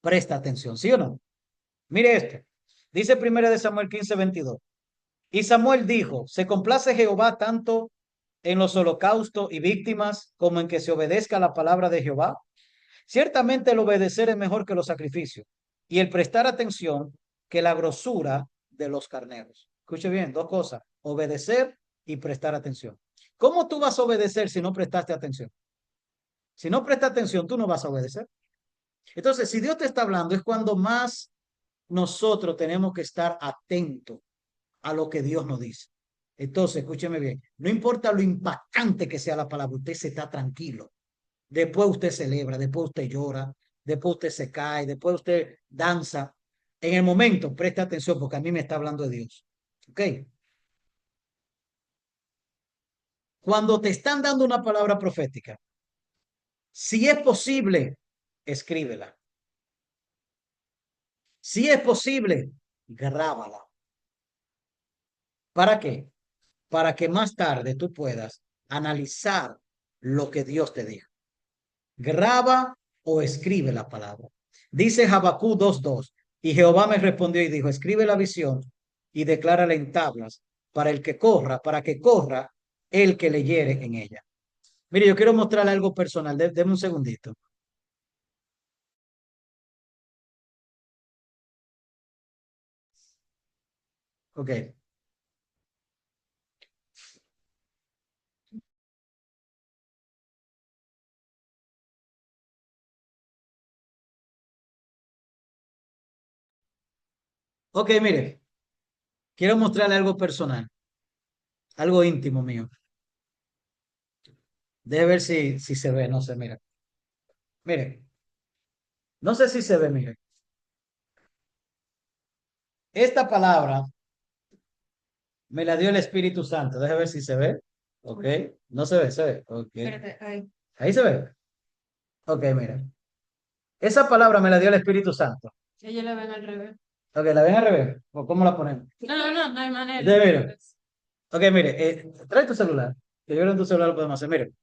Presta atención, ¿sí o no? Mire esto. Dice 1 Samuel 15:22. Y Samuel dijo, se complace Jehová tanto en los holocaustos y víctimas como en que se obedezca la palabra de Jehová. Ciertamente el obedecer es mejor que los sacrificios y el prestar atención que la grosura de los carneros. Escuche bien, dos cosas, obedecer y prestar atención. ¿Cómo tú vas a obedecer si no prestaste atención? Si no prestas atención, tú no vas a obedecer. Entonces, si Dios te está hablando, es cuando más nosotros tenemos que estar atentos a lo que Dios nos dice. Entonces, escúcheme bien, no importa lo impactante que sea la palabra, usted se está tranquilo. Después usted celebra, después usted llora, después usted se cae, después usted danza. En el momento, preste atención porque a mí me está hablando de Dios. ¿Ok? Cuando te están dando una palabra profética, si es posible, escríbela. Si es posible, grábala. ¿Para qué? Para que más tarde tú puedas analizar lo que Dios te dijo. Graba o escribe la palabra. Dice Habacuc 2:2, y Jehová me respondió y dijo, escribe la visión y declárala en tablas para que corra el que leyere en ella. Mire, yo quiero mostrarle algo personal. Deme un segundito. Ok. Ok, mire, quiero mostrarle algo personal, algo íntimo mío. Debe ver si se ve, no sé, mira. Mire, no sé si se ve, mire. Esta palabra me la dio el Espíritu Santo. Déjame ver si se ve. Ok. No se ve, se ve. Ok. Espérate, ahí. Ahí se ve. Ok, mira. Esa palabra me la dio el Espíritu Santo. Ella la ven al revés. Ok, ¿la ven al revés? ¿O cómo la ponemos? No hay manera. Entonces, mira. Ok, mire, trae tu celular. Que yo creo que en tu celular lo podemos hacer. Mire,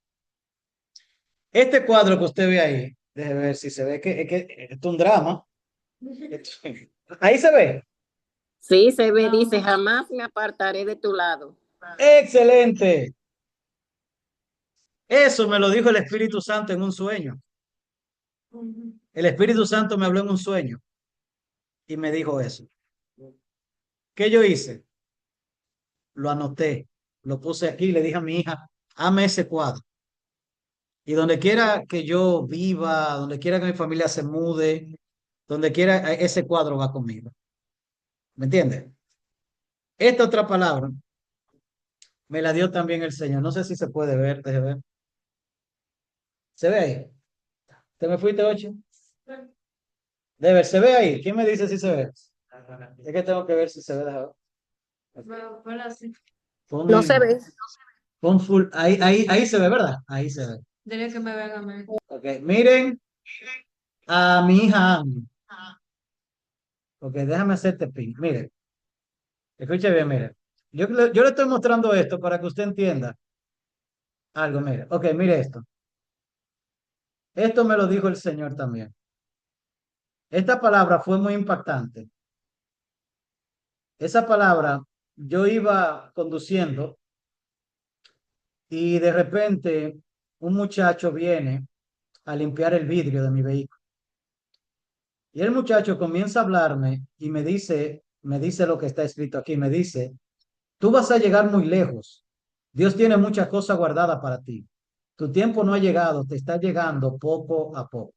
este cuadro que usted ve ahí, déjeme ver si se ve que es un drama. Ahí se ve. Sí, se ve, No. dice, jamás me apartaré de tu lado. Excelente. Eso me lo dijo el Espíritu Santo en un sueño. Ujú. El Espíritu Santo me habló en un sueño y me dijo eso. ¿Qué yo hice? Lo anoté, lo puse aquí y le dije a mi hija, ame ese cuadro. Y donde quiera que yo viva, donde quiera que mi familia se mude, donde quiera, ese cuadro va conmigo. ¿Me entiendes? Esta otra palabra me la dio también el Señor. No sé si se puede ver, déjeme ver. ¿Se ve ahí? ¿Te me fuiste, ocho? De ver, ¿se ve ahí? ¿Quién me dice si se ve? Es que tengo que ver si se ve. Déjame ver. Pero así. No se Pon, ve. pon full. Ahí se ve, ¿verdad? Ahí se ve. Dile que me vean a mí. Ok, miren a mi hija Annie. Ok, déjame hacerte pin. Mire, escuche bien, mire. Yo le estoy mostrando esto para que usted entienda algo, mire. Ok, mire esto. Esto me lo dijo el Señor también. Esta palabra fue muy impactante. Esa palabra, yo iba conduciendo y de repente un muchacho viene a limpiar el vidrio de mi vehículo. Y el muchacho comienza a hablarme y me dice lo que está escrito aquí. Me dice, tú vas a llegar muy lejos. Dios tiene muchas cosas guardadas para ti. Tu tiempo no ha llegado, te está llegando poco a poco.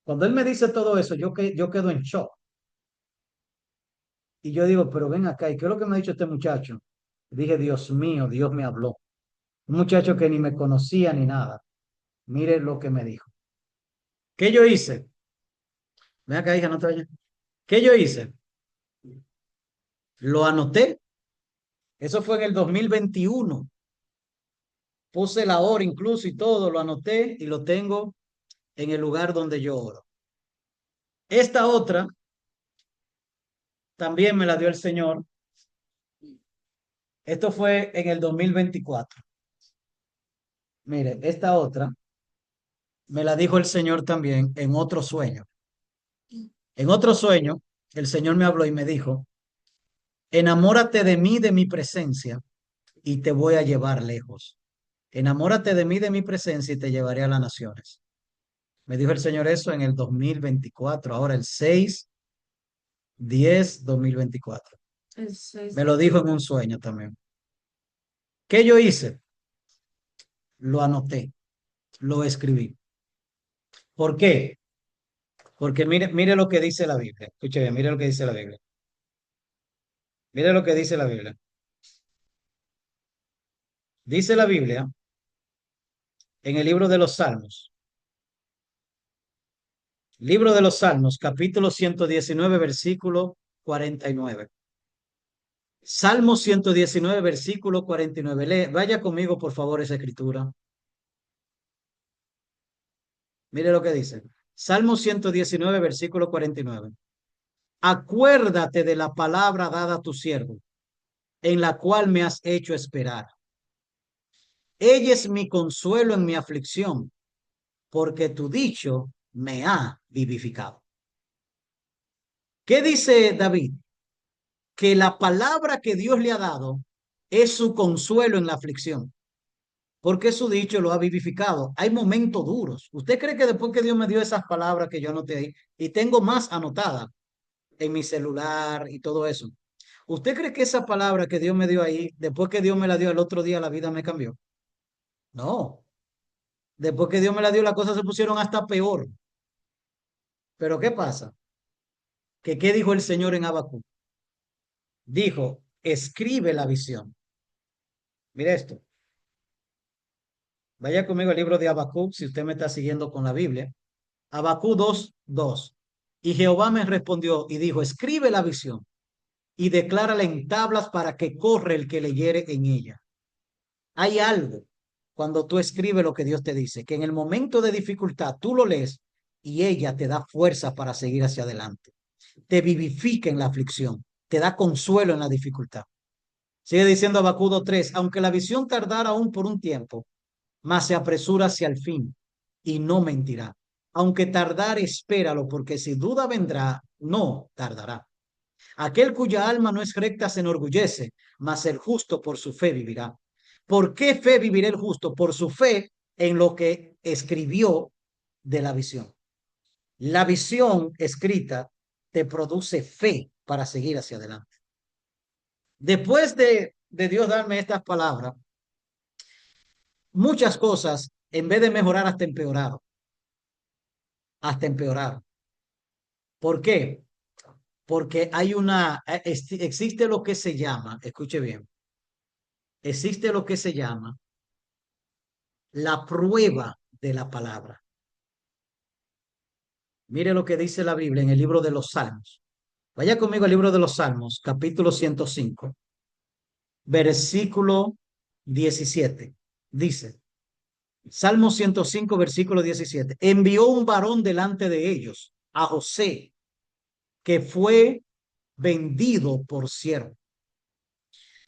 Cuando él me dice todo eso, yo quedo en shock. Y yo digo, pero ven acá, ¿y qué es lo que me ha dicho este muchacho? Dije, Dios mío, Dios me habló. Un muchacho que ni me conocía ni nada. Mire lo que me dijo. ¿Qué yo hice? Ven acá, hija, no te vayas. ¿Qué yo hice? Lo anoté. Eso fue en el 2021. Puse la hora incluso y todo, lo anoté y lo tengo en el lugar donde yo oro. Esta otra también me la dio el Señor. Esto fue en el 2024. Mire, esta otra me la dijo el Señor también en otro sueño. En otro sueño, el Señor me habló y me dijo, enamórate de mí, de mi presencia, y te voy a llevar lejos. Enamórate de mí, de mi presencia, y te llevaré a las naciones. Me dijo el Señor eso en el 2024, ahora el 6/10/2024. Me lo dijo en un sueño también. ¿Qué yo hice? Lo anoté, lo escribí. ¿Por qué? Porque mire lo que dice la Biblia. Escuche bien, mire lo que dice la Biblia. Mire lo que dice la Biblia. Dice la Biblia en el libro de los Salmos. Libro de los Salmos, capítulo 119, versículo 49. Salmo 119, versículo 49. Vaya conmigo, por favor, esa escritura. Mire lo que dice. Salmo 119, versículo 49. Acuérdate de la palabra dada a tu siervo, en la cual me has hecho esperar. Ella es mi consuelo en mi aflicción, porque tu dicho me ha vivificado. ¿Qué dice David? Que la palabra que Dios le ha dado es su consuelo en la aflicción, porque su dicho lo ha vivificado. Hay momentos duros. ¿Usted cree que después que Dios me dio esas palabras que yo anoté ahí, y tengo más anotadas en mi celular y todo eso, ¿usted cree que esa palabra que Dios me dio ahí, después que Dios me la dio el otro día, la vida me cambió? No. Después que Dios me la dio, las cosas se pusieron hasta peor. Pero ¿qué pasa? Que ¿qué dijo el Señor en Habacuc? Dijo, escribe la visión. Mire esto. Vaya conmigo al libro de Habacuc, si usted me está siguiendo con la Biblia. Habacuc 2:2. Y Jehová me respondió y dijo, escribe la visión y declárala en tablas para que corre el que leyere en ella. Hay algo. cuando tú escribes lo que Dios te dice, que en el momento de dificultad tú lo lees y ella te da fuerza para seguir hacia adelante. Te vivifica en la aflicción, te da consuelo en la dificultad. Sigue diciendo Habacuc 3, aunque la visión tardara aún por un tiempo, mas se apresura hacia el fin y no mentirá. Aunque tardar, espéralo, porque si duda vendrá, no tardará. Aquel cuya alma no es recta se enorgullece, mas el justo por su fe vivirá. ¿Por qué fe vivirá el justo? Por su fe en lo que escribió de la visión. La visión escrita te produce fe para seguir hacia adelante. Después de Dios darme estas palabras, muchas cosas, en vez de mejorar, hasta empeoraron. Hasta empeoraron. ¿Por qué? Porque hay existe lo que se llama, escuche bien, existe lo que se llama la prueba de la palabra. Mire lo que dice la Biblia en el libro de los Salmos. Vaya conmigo al libro de los Salmos, capítulo 105, versículo 17. Dice, Salmo 105, versículo 17. Envió un varón delante de ellos, a José, que fue vendido por siervo.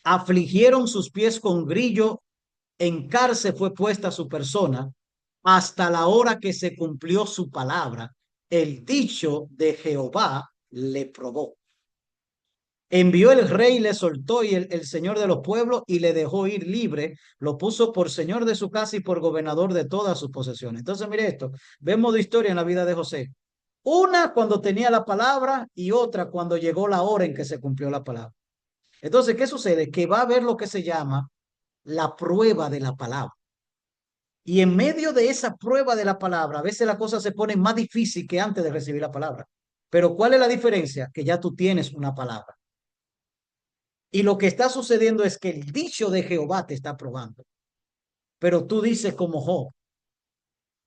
Afligieron sus pies con grillo, en cárcel fue puesta su persona, hasta la hora que se cumplió su palabra. El dicho de Jehová le probó. Envió el rey, le soltó, y el señor de los pueblos, y le dejó ir libre, lo puso por señor de su casa y por gobernador de todas sus posesiones. Entonces, mire esto, vemos dos historias en la vida de José. Una cuando tenía la palabra y otra cuando llegó la hora en que se cumplió la palabra. Entonces, ¿qué sucede? Que va a haber lo que se llama la prueba de la palabra. Y en medio de esa prueba de la palabra, a veces la cosa se pone más difícil que antes de recibir la palabra. Pero ¿cuál es la diferencia? Que ya tú tienes una palabra. Y lo que está sucediendo es que el dicho de Jehová te está probando. Pero tú dices como Job,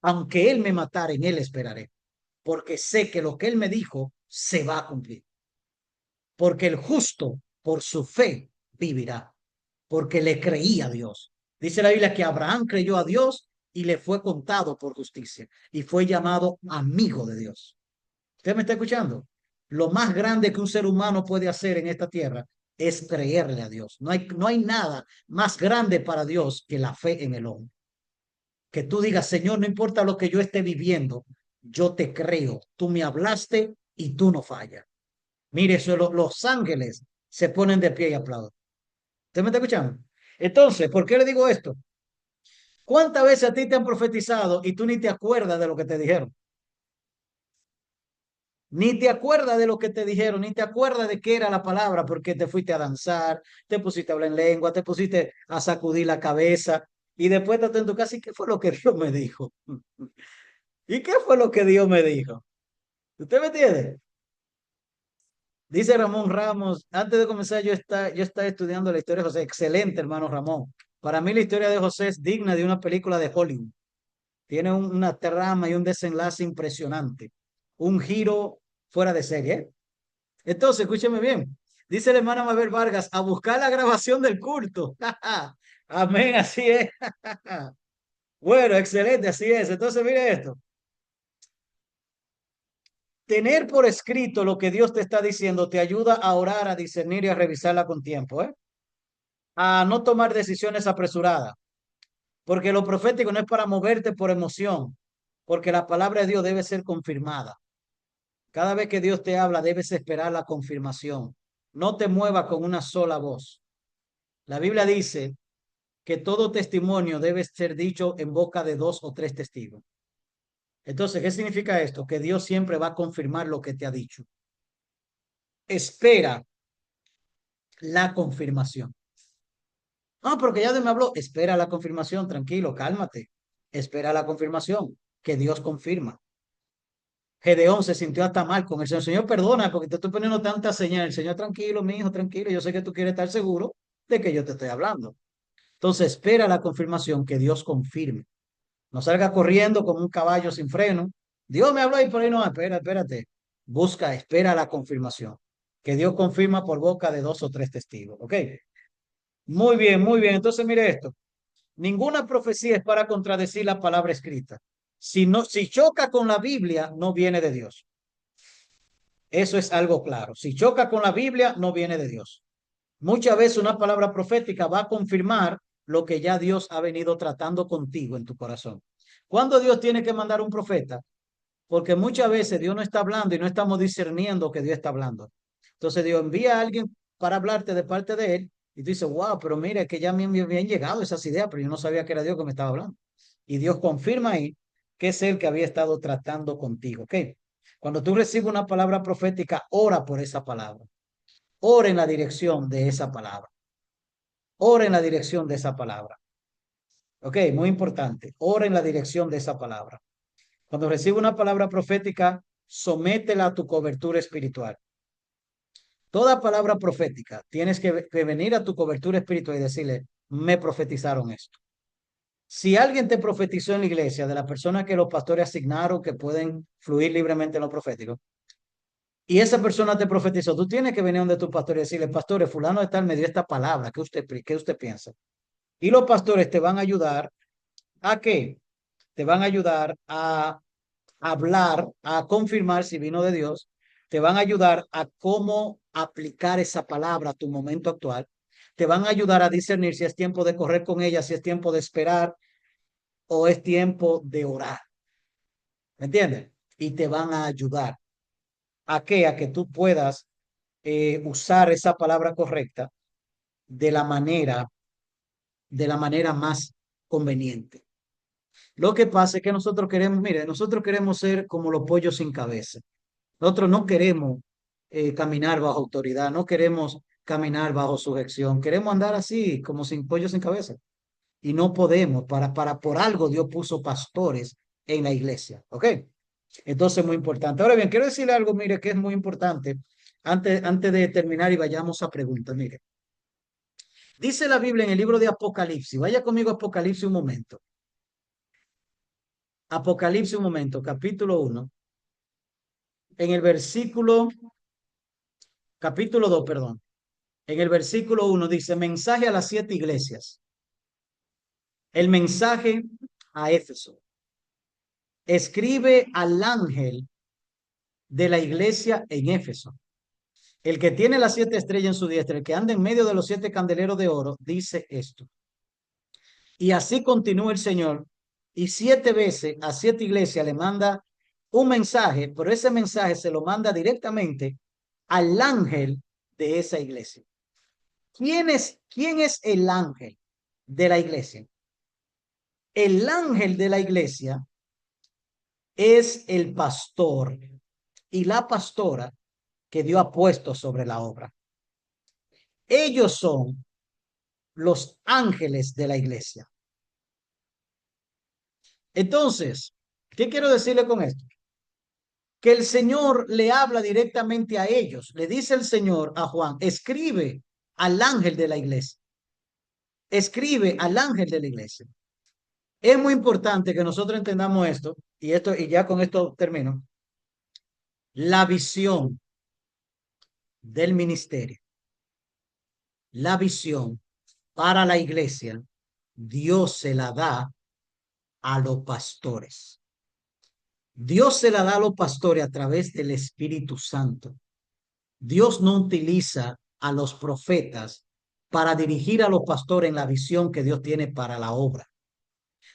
aunque él me matare, en él esperaré, porque sé que lo que él me dijo se va a cumplir. Porque el justo por su fe vivirá, porque le creía a Dios. Dice la Biblia que Abraham creyó a Dios y le fue contado por justicia y fue llamado amigo de Dios. ¿Usted me está escuchando? Lo más grande que un ser humano puede hacer en esta tierra es creerle a Dios. No hay nada más grande para Dios que la fe en el hombre. Que tú digas, Señor, no importa lo que yo esté viviendo, yo te creo. Tú me hablaste y tú no fallas. Mire, eso, los ángeles se ponen de pie y aplauden. ¿Usted me está escuchando? Entonces, ¿por qué le digo esto? ¿Cuántas veces a ti te han profetizado y tú ni te acuerdas de lo que te dijeron? Ni te acuerdas de lo que te dijeron, ni te acuerdas de qué era la palabra, porque te fuiste a danzar, te pusiste a hablar en lengua, te pusiste a sacudir la cabeza y después estás en tu casa. ¿Y qué fue lo que Dios me dijo? ¿Y qué fue lo que Dios me dijo? ¿Usted me entiende? Dice Ramón Ramos, antes de comenzar yo estaba estudiando la historia de José. Excelente, hermano Ramón. Para mí la historia de José es digna de una película de Hollywood. Tiene una trama y un desenlace impresionante. Un giro fuera de serie, ¿eh? Entonces, escúcheme bien. Dice la hermana Mabel Vargas, a buscar la grabación del culto. Amén, así es. Bueno, excelente, así es. Entonces, mire esto. Tener por escrito lo que Dios te está diciendo te ayuda a orar, a discernir y a revisarla con tiempo, ¿eh? A no tomar decisiones apresuradas, porque lo profético no es para moverte por emoción, porque la palabra de Dios debe ser confirmada. Cada vez que Dios te habla, debes esperar la confirmación. No te muevas con una sola voz. La Biblia dice que todo testimonio debe ser dicho en boca de 2 o 3 testigos. Entonces, ¿qué significa esto? Que Dios siempre va a confirmar lo que te ha dicho. Espera la confirmación. Ah, porque ya Dios me habló. Espera la confirmación, tranquilo, cálmate. Espera la confirmación, que Dios confirma. Gedeón se sintió hasta mal con el Señor. Señor, perdona, porque te estoy poniendo tanta señal. El Señor, tranquilo, mi hijo, tranquilo. Yo sé que tú quieres estar seguro de que yo te estoy hablando. Entonces, espera la confirmación, que Dios confirme. No salga corriendo como un caballo sin freno. Dios me habló y por ahí no, espérate. Busca, espera la confirmación, que Dios confirma por boca de 2 o 3 testigos. ¿Ok? Muy bien, muy bien. Entonces, mire esto. Ninguna profecía es para contradecir la palabra escrita. Si choca con la Biblia, no viene de Dios. Eso es algo claro. Si choca con la Biblia, no viene de Dios. Muchas veces una palabra profética va a confirmar lo que ya Dios ha venido tratando contigo en tu corazón. ¿Cuándo Dios tiene que mandar un profeta? Porque muchas veces Dios no está hablando y no estamos discerniendo que Dios está hablando. Entonces Dios envía a alguien para hablarte de parte de él y tú dices, wow, pero mira, que ya me habían llegado esas ideas, pero yo no sabía que era Dios que me estaba hablando. Y Dios confirma ahí que es el que había estado tratando contigo. ¿Ok? Cuando tú recibes una palabra profética, ora por esa palabra. Ora en la dirección de esa palabra. Ora en la dirección de esa palabra. Ok, muy importante. Ora en la dirección de esa palabra. Cuando recibe una palabra profética, sométela a tu cobertura espiritual. Toda palabra profética, tienes que venir a tu cobertura espiritual y decirle, me profetizaron esto. Si alguien te profetizó en la iglesia, de la persona que los pastores asignaron que pueden fluir libremente en lo profético, y esa persona te profetizó, tú tienes que venir donde tu pastor y decirle, pastores, fulano de tal me dio esta palabra, qué usted piensa? Y los pastores te van a ayudar ¿a qué? Te van a ayudar a hablar, a confirmar si vino de Dios, te van a ayudar a cómo aplicar esa palabra a tu momento actual, te van a ayudar a discernir si es tiempo de correr con ella, si es tiempo de esperar o es tiempo de orar. ¿Me entiendes? Y te van a ayudar. ¿A qué? A que tú puedas usar esa palabra correcta de la manera, de la manera más conveniente. Lo que pasa es que nosotros queremos, mire, nosotros queremos ser como los pollos sin cabeza. Nosotros no queremos caminar bajo autoridad, no queremos caminar bajo sujeción, queremos andar así, como sin pollos sin cabeza. Y no podemos, por algo Dios puso pastores en la iglesia, ¿ok? Entonces, muy importante. Ahora bien, quiero decirle algo, mire, que es muy importante antes de terminar y vayamos a preguntas, mire. Dice la Biblia en el libro de Apocalipsis, vaya conmigo a Apocalipsis un momento. Apocalipsis un momento, capítulo 1, en el capítulo 2, perdón. En el versículo 1 dice, mensaje a las 7 iglesias. El mensaje a Éfeso. Escribe al ángel de la iglesia en Éfeso. El que tiene las 7 estrellas en su diestra, el que anda en medio de los 7 candeleros de oro, dice esto. Y así continúa el Señor. Y 7 veces a 7 iglesias le manda un mensaje, pero ese mensaje se lo manda directamente al ángel de esa iglesia. ¿Quién es el ángel de la iglesia? El ángel de la iglesia es el pastor y la pastora que Dios ha puesto sobre la obra. Ellos son los ángeles de la iglesia. Entonces, ¿qué quiero decirle con esto? Que el Señor le habla directamente a ellos. Le dice el Señor a Juan, escribe al ángel de la iglesia. Escribe al ángel de la iglesia. Es muy importante que nosotros entendamos esto, y ya con esto termino. La visión del ministerio, la visión para la iglesia, Dios se la da a los pastores. Dios se la da a los pastores a través del Espíritu Santo. Dios no utiliza a los profetas para dirigir a los pastores en la visión que Dios tiene para la obra.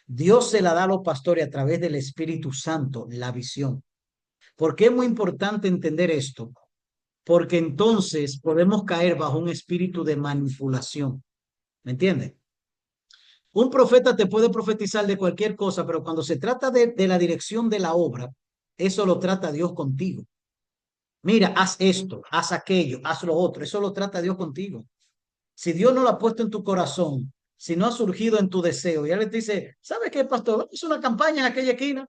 Dios se la da a los pastores a través del Espíritu Santo, la visión. ¿Por qué es muy importante entender esto? Porque entonces podemos caer bajo un espíritu de manipulación. ¿Me entiendes? Un profeta te puede profetizar de cualquier cosa, pero cuando se trata de la dirección de la obra, eso lo trata Dios contigo. Mira, haz esto, haz aquello, haz lo otro. Eso lo trata Dios contigo. Si Dios no lo ha puesto en tu corazón, si no ha surgido en tu deseo, y Él te dice, ¿sabes qué, pastor? Es una campaña en aquella esquina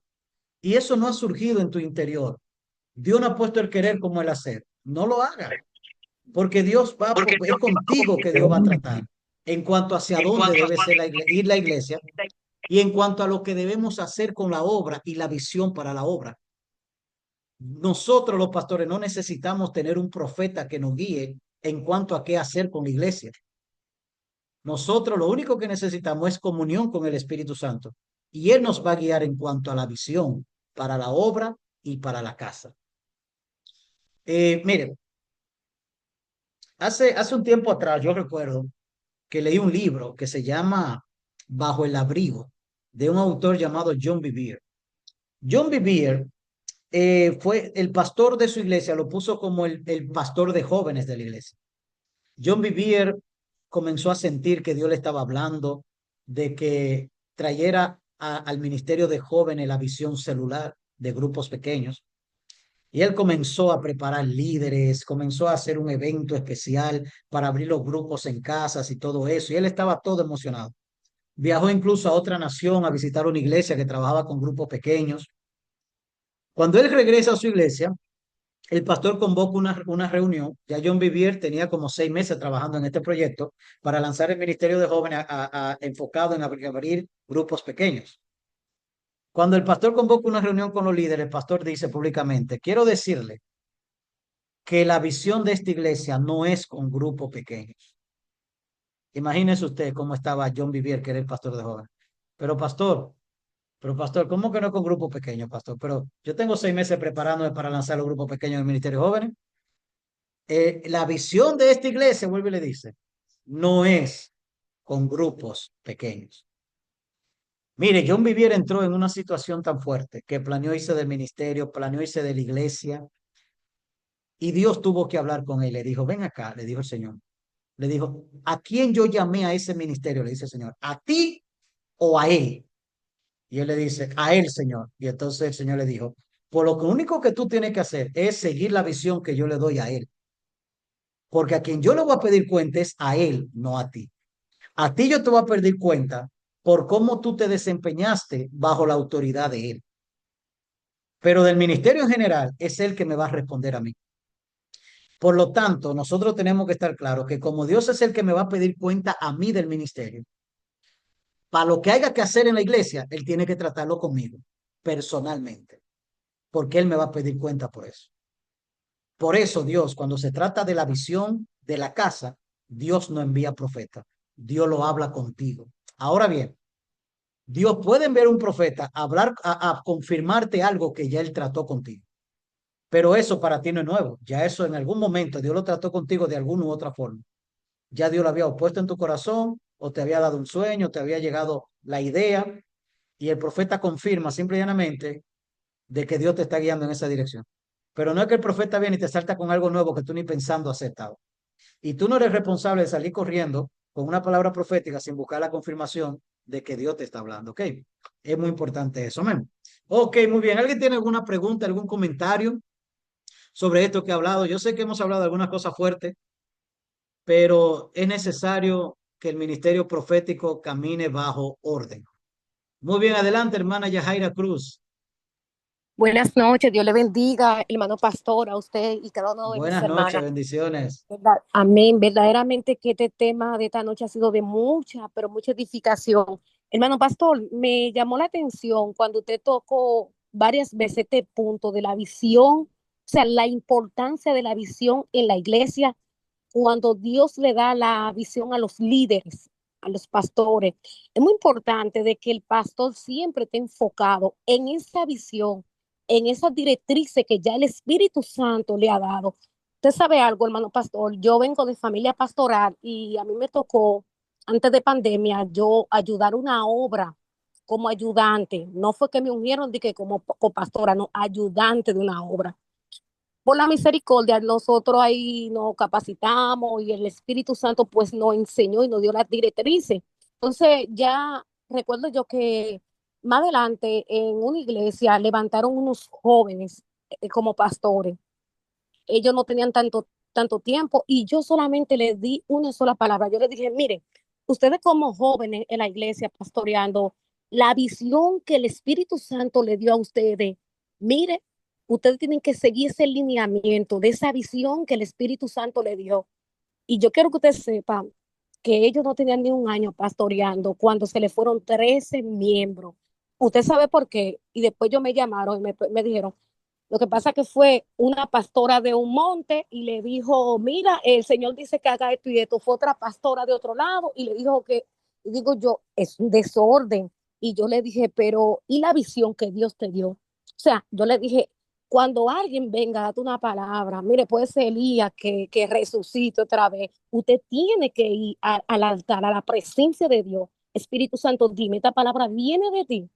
y eso no ha surgido en tu interior. Dios no ha puesto el querer como el hacer. No lo haga, porque Dios es contigo que Dios va a tratar en cuanto hacia dónde debe ser ir la iglesia y en cuanto a lo que debemos hacer con la obra y la visión para la obra. Nosotros los pastores no necesitamos tener un profeta que nos guíe en cuanto a qué hacer con la iglesia. Nosotros lo único que necesitamos es comunión con el Espíritu Santo y Él nos va a guiar en cuanto a la visión para la obra y para la casa. Miren, hace un tiempo atrás yo recuerdo que leí un libro que se llama Bajo el abrigo, de un autor llamado John Bevere. John Bevere fue el pastor de su iglesia, lo puso como el pastor de jóvenes de la iglesia. John Bevere comenzó a sentir que Dios le estaba hablando de que trayera al ministerio de jóvenes la visión celular de grupos pequeños. Y él comenzó a preparar líderes, comenzó a hacer un evento especial para abrir los grupos en casas y todo eso. Y él estaba todo emocionado. Viajó incluso a otra nación a visitar una iglesia que trabajaba con grupos pequeños. Cuando él regresa a su iglesia, el pastor convoca una reunión. Ya John Vivier tenía como 6 meses trabajando en este proyecto para lanzar el ministerio de jóvenes enfocado en abrir grupos pequeños. Cuando el pastor convoca una reunión con los líderes, el pastor dice públicamente, quiero decirle que la visión de esta iglesia no es con grupos pequeños. Imagínese usted cómo estaba John Vivier, que era el pastor de jóvenes. Pero pastor, pero pastor, ¿cómo que no con grupos pequeños, pastor? Pero yo tengo 6 meses preparándome para lanzar los grupos pequeños en el ministerio de jóvenes. La visión de esta iglesia, vuelve y le dice, no es con grupos pequeños. Mire, John Vivier entró en una situación tan fuerte que planeó irse del ministerio, planeó irse de la iglesia y Dios tuvo que hablar con él. Le dijo, ven acá, le dijo el Señor. Le dijo, ¿a quién yo llamé a ese ministerio? Le dice el Señor, ¿a ti o a él? Y él le dice, a él, Señor. Y entonces el Señor le dijo, por lo único que tú tienes que hacer es seguir la visión que yo le doy a él. Porque a quien yo le voy a pedir cuenta es a él, no a ti. A ti yo te voy a pedir cuenta por cómo tú te desempeñaste bajo la autoridad de él. Pero del ministerio en general es él que me va a responder a mí. Por lo tanto, nosotros tenemos que estar claros que como Dios es el que me va a pedir cuenta a mí del ministerio, para lo que haya que hacer en la iglesia, él tiene que tratarlo conmigo, personalmente, porque él me va a pedir cuenta por eso. Por eso Dios, cuando se trata de la visión de la casa, Dios no envía profeta, Dios lo habla contigo. Ahora bien, Dios puede enviar un profeta a hablar, a confirmarte algo que ya él trató contigo. Pero eso para ti no es nuevo. Ya eso en algún momento Dios lo trató contigo de alguna u otra forma. Ya Dios lo había puesto en tu corazón o te había dado un sueño, te había llegado la idea y el profeta confirma simple y llanamente de que Dios te está guiando en esa dirección. Pero no es que el profeta viene y te salta con algo nuevo que tú ni pensando has aceptado. Y tú no eres responsable de salir corriendo con una palabra profética sin buscar la confirmación de que Dios te está hablando, ¿ok? Es muy importante eso, amén. Ok, muy bien. ¿Alguien tiene alguna pregunta, algún comentario sobre esto que he hablado? Yo sé que hemos hablado de algunas cosas fuertes, pero es necesario que el ministerio profético camine bajo orden. Muy bien, adelante, hermana Yajaira Cruz. Buenas noches, Dios le bendiga, hermano pastor, a usted y cada uno de mis Buenas noches, hermanas. bendiciones. Amén. Verdaderamente que este tema de esta noche ha sido de mucha, pero mucha edificación. Hermano pastor, me llamó la atención cuando usted tocó varias veces este punto de la visión, o sea, la importancia de la visión en la iglesia, cuando Dios le da la visión a los líderes, a los pastores. Es muy importante de que el pastor siempre esté enfocado en esa visión, en esas directrices que ya el Espíritu Santo le ha dado. Usted sabe algo, hermano pastor, yo vengo de familia pastoral y a mí me tocó, antes de pandemia, yo ayudar una obra como ayudante. No fue que me unieron de que como pastora, no, ayudante de una obra. Por la misericordia, nosotros ahí nos capacitamos y el Espíritu Santo pues nos enseñó y nos dio las directrices. Entonces ya recuerdo yo que más adelante en una iglesia levantaron unos jóvenes como pastores. Ellos no tenían tanto tiempo y yo solamente les di una sola palabra. Yo les dije, miren, ustedes como jóvenes en la iglesia pastoreando, la visión que el Espíritu Santo le dio a ustedes, miren, ustedes tienen que seguir ese lineamiento de esa visión que el Espíritu Santo le dio. Y yo quiero que ustedes sepan que ellos no tenían ni un año pastoreando cuando se le fueron 13 miembros. Usted sabe por qué. Y después ellos me llamaron y me dijeron, Lo que pasa que fue una pastora de un monte y le dijo, mira, el Señor dice que haga esto y esto. Fue otra pastora de otro lado y le dijo que, y digo yo, es un desorden. Y yo le dije, pero ¿y la visión que Dios te dio? O sea, yo le dije, cuando alguien venga a darte una palabra, mire, puede ser Elías que resucite otra vez, usted tiene que ir al altar, a la presencia de Dios. Espíritu Santo, dime, esta palabra viene de ti,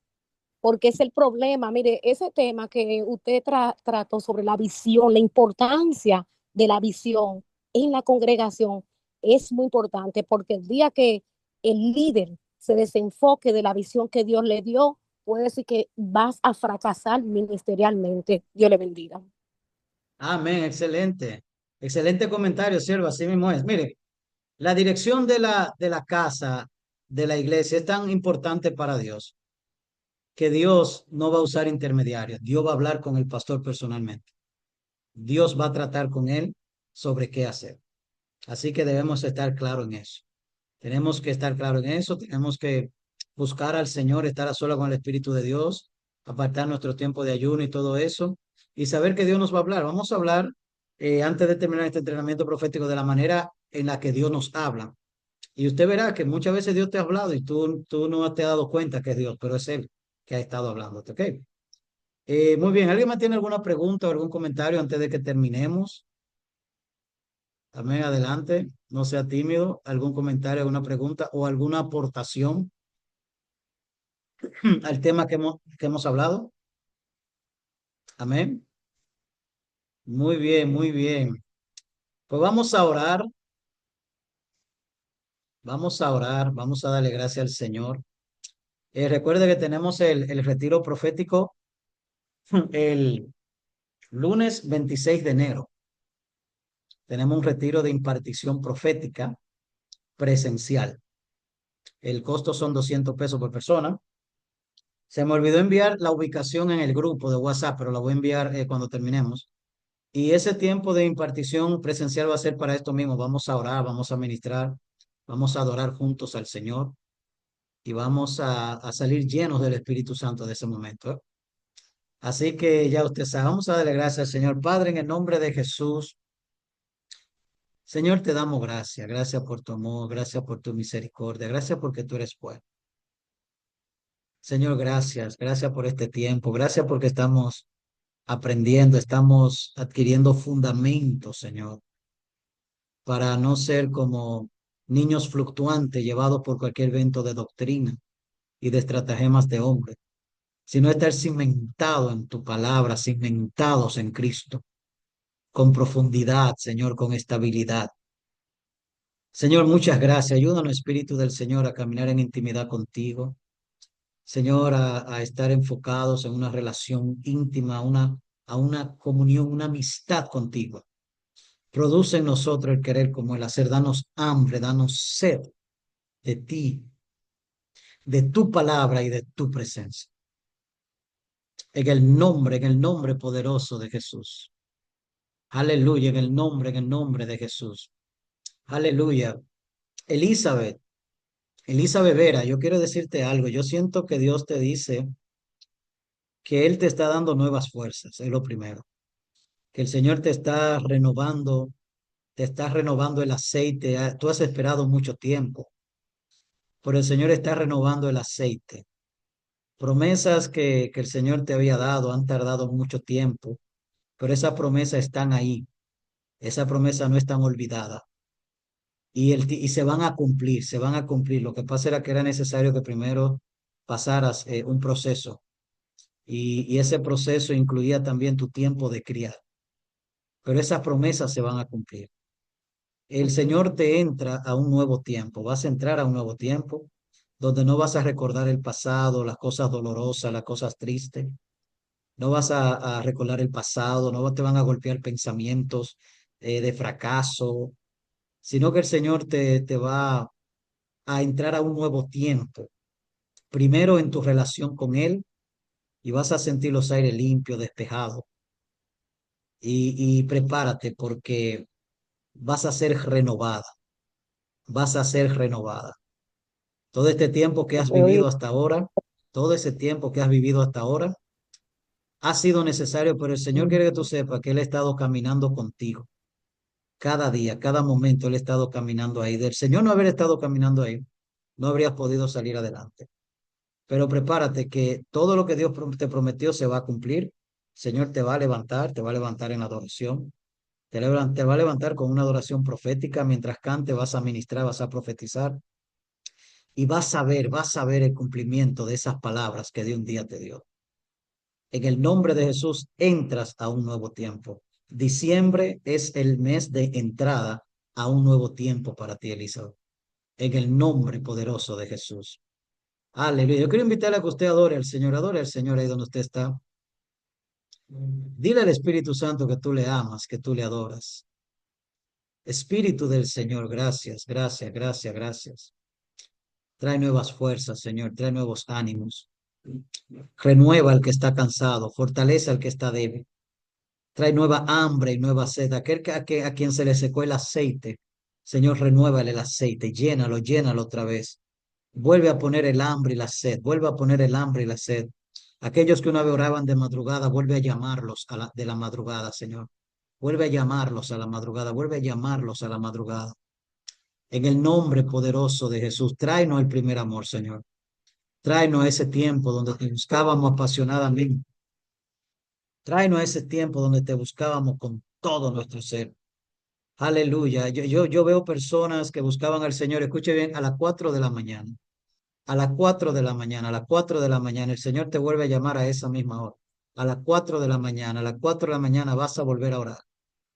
porque es el problema. Mire, ese tema que usted trató sobre la visión, la importancia de la visión en la congregación es muy importante, porque el día que el líder se desenfoque de la visión que Dios le dio, puede decir que vas a fracasar ministerialmente. Dios le bendiga. Amén, excelente. Excelente comentario, siervo, así mismo es. Mire, la dirección de la casa, de la iglesia, es tan importante para Dios que Dios no va a usar intermediarios. Dios va a hablar con el pastor personalmente. Dios va a tratar con él sobre qué hacer. Así que debemos estar claros en eso. Tenemos que estar claros en eso. Tenemos que buscar al Señor, estar a solas con el Espíritu de Dios, apartar nuestro tiempo de ayuno y todo eso, y saber que Dios nos va a hablar. Vamos a hablar, antes de terminar este entrenamiento profético, de la manera en la que Dios nos habla. Y usted verá que muchas veces Dios te ha hablado y tú no te has dado cuenta que es Dios, pero es Él que ha estado hablándote, ¿ok? Muy bien, ¿alguien más tiene alguna pregunta o algún comentario antes de que terminemos? También adelante, no sea tímido. ¿Algún comentario, alguna pregunta o alguna aportación al tema que hemos hablado? Amén. Muy bien, muy bien. Pues vamos a orar, vamos a orar, vamos a darle gracias al Señor. Recuerde que tenemos el retiro profético el lunes 26 de enero. Tenemos un retiro de impartición profética presencial. El costo son 200 pesos por persona. Se me olvidó enviar la ubicación en el grupo de WhatsApp, pero la voy a enviar cuando terminemos. Y ese tiempo de impartición presencial va a ser para esto mismo. Vamos a orar, vamos a ministrar, vamos a adorar juntos al Señor y vamos a salir llenos del Espíritu Santo de ese momento, ¿eh? Así que ya usted sabe, vamos a darle gracias al Señor. Padre, en el nombre de Jesús, Señor, te damos gracias. Gracias por tu amor, gracias por tu misericordia, gracias porque tú eres bueno. Señor, gracias, gracias por este tiempo, gracias porque estamos aprendiendo, estamos adquiriendo fundamentos, Señor, para no ser como niños fluctuantes llevados por cualquier viento de doctrina y de estratagemas de hombre, sino estar cimentado en tu palabra, cimentados en Cristo, con profundidad, Señor, con estabilidad. Señor, muchas gracias. Ayúdanos, Espíritu del Señor, a caminar en intimidad contigo. Señor, a estar enfocados en una relación íntima, a una comunión, una amistad contigo. Produce en nosotros el querer como el hacer. Danos hambre, danos sed de ti, de tu palabra y de tu presencia. En el nombre poderoso de Jesús. Aleluya, en el nombre de Jesús. Aleluya. Elizabeth, Elizabeth Vera, yo quiero decirte algo. Yo siento que Dios te dice que Él te está dando nuevas fuerzas, es lo primero. Que el Señor te está renovando el aceite. Tú has esperado mucho tiempo, pero el Señor está renovando el aceite. Promesas que el Señor te había dado han tardado mucho tiempo, pero esas promesas están ahí. Esas promesas no están olvidadas. Y se van a cumplir, se van a cumplir. Lo que pasa era que era necesario que primero pasaras un proceso. Y ese proceso incluía también tu tiempo de criar. Pero esas promesas se van a cumplir. El Señor te entra a un nuevo tiempo. Vas a entrar a un nuevo tiempo donde no vas a recordar el pasado, las cosas dolorosas, las cosas tristes. No vas a recordar el pasado, no te van a golpear pensamientos de fracaso, sino que el Señor te va a entrar a un nuevo tiempo. Primero en tu relación con Él y vas a sentir los aires limpios, despejados. Y prepárate porque vas a ser renovada, vas a ser renovada. Todo este tiempo que has vivido hasta ahora, todo ese tiempo que has vivido hasta ahora, Ha sido necesario, pero el Señor quiere que tú sepas que Él ha estado caminando contigo. Cada día, cada momento Él ha estado caminando ahí. Del Señor no haber estado caminando ahí, no habrías podido salir adelante. Pero prepárate que todo lo que Dios te prometió se va a cumplir. El Señor te va a levantar en adoración. Te va a levantar con una adoración profética. Mientras cante, vas a ministrar, vas a profetizar. Y vas a ver el cumplimiento de esas palabras que de un día te dio. En el nombre de Jesús entras a un nuevo tiempo. Diciembre es el mes de entrada a un nuevo tiempo para ti, Elizabeth. En el nombre poderoso de Jesús. Aleluya. Yo quiero invitarle a que usted adore al Señor ahí donde usted está. Dile al Espíritu Santo que tú le amas, que tú le adoras. Espíritu del Señor, gracias, gracias, gracias, gracias. Trae nuevas fuerzas, Señor, trae nuevos ánimos. Renueva al que está cansado, fortalece al que está débil. Trae nueva hambre y nueva sed. A quien se le secó el aceite, Señor, renuévale el aceite, llénalo, llénalo otra vez. Vuelve a poner el hambre y la sed, vuelve a poner el hambre y la sed. Aquellos que una vez oraban de madrugada, vuelve a llamarlos de la madrugada, Señor. Vuelve a llamarlos a la madrugada, vuelve a llamarlos a la madrugada. En el nombre poderoso de Jesús, tráenos el primer amor, Señor. Tráenos ese tiempo donde te buscábamos apasionadamente. Tráenos ese tiempo donde te buscábamos con todo nuestro ser. Aleluya. Yo veo personas que buscaban al Señor, escuche bien, a las 4 de la mañana. A las 4 de la mañana, a las 4 de la mañana, el Señor te vuelve a llamar a esa misma hora. A las 4 de la mañana, a las 4 de la mañana vas a volver a orar.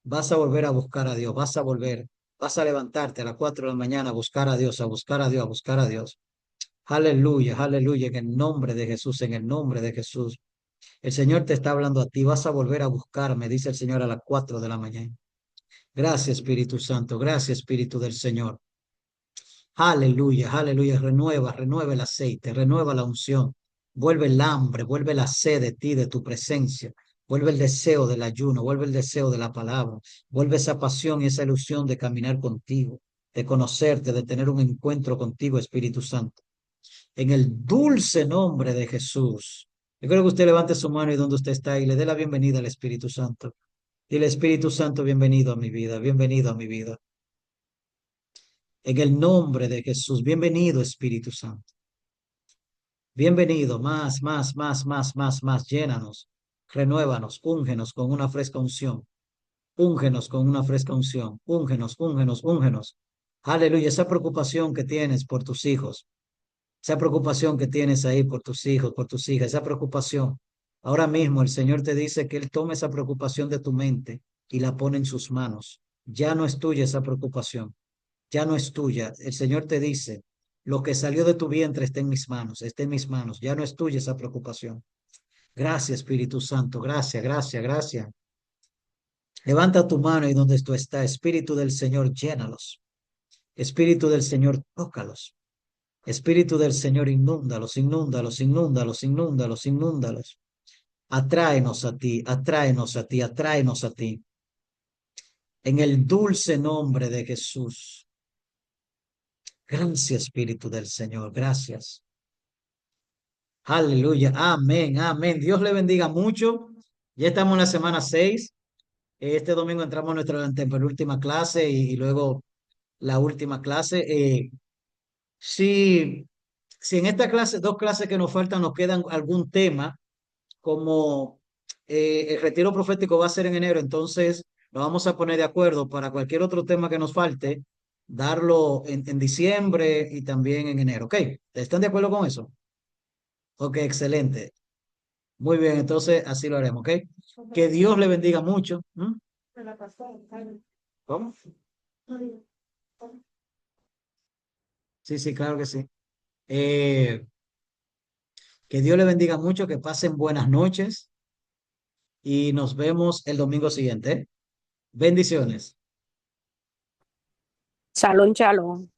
Vas a volver a buscar a Dios, vas a levantarte a las 4 de la mañana a buscar a Dios, a buscar a Dios, a buscar a Dios. Aleluya, aleluya, en el nombre de Jesús, en el nombre de Jesús. El Señor te está hablando a ti, vas a volver a buscarme, dice el Señor a las 4 de la mañana. Gracias, Espíritu Santo, gracias, Espíritu del Señor. Aleluya, aleluya, renueva el aceite, renueva la unción, vuelve el hambre, vuelve la sed de ti, de tu presencia, vuelve el deseo del ayuno, vuelve el deseo de la palabra, vuelve esa pasión y esa ilusión de caminar contigo, de conocerte, de tener un encuentro contigo, Espíritu Santo. En el dulce nombre de Jesús. Yo creo que usted levante su mano y donde usted está y le dé la bienvenida al Espíritu Santo. Dile, Espíritu Santo, bienvenido a mi vida, bienvenido a mi vida. En el nombre de Jesús, bienvenido Espíritu Santo. Bienvenido, más, llénanos, renuévanos, úngenos con una fresca unción. Úngenos con una fresca unción. Úngenos, úngenos, úngenos. Aleluya, esa preocupación que tienes por tus hijos, esa preocupación que tienes ahí por tus hijos, por tus hijas, esa preocupación. Ahora mismo el Señor te dice que Él tome esa preocupación de tu mente y la pone en sus manos. Ya no es tuya esa preocupación. Ya no es tuya. El Señor te dice, lo que salió de tu vientre está en mis manos, está en mis manos. Ya no es tuya esa preocupación. Gracias, Espíritu Santo. Gracias, gracias, gracias. Levanta tu mano y donde tú estás, Espíritu del Señor, llénalos. Espíritu del Señor, tócalos. Espíritu del Señor, inúndalos, inúndalos, inúndalos, inúndalos, inúndalos. Atráenos a ti, atráenos a ti, atráenos a ti. En el dulce nombre de Jesús. Gracias, Espíritu del Señor, gracias. Aleluya, amén, amén. Dios le bendiga mucho. Ya estamos en la semana 6. Este domingo entramos en nuestra antepenúltima clase y luego la última clase. Si, si en esta clase, 2 clases que nos faltan, nos quedan algún tema, como el retiro profético va a ser en enero, entonces nos vamos a poner de acuerdo para cualquier otro tema que nos falte, darlo en diciembre y también en enero. ¿Ok? ¿Están de acuerdo con eso? Ok, excelente. Muy bien, entonces así lo haremos, ¿ok? Que Dios le bendiga mucho. ¿Mm? ¿Cómo? Sí, sí, claro que sí. Eh, que Dios le bendiga mucho, que pasen buenas noches y nos vemos el domingo siguiente. ¿Eh? Bendiciones. Shalom, shalom.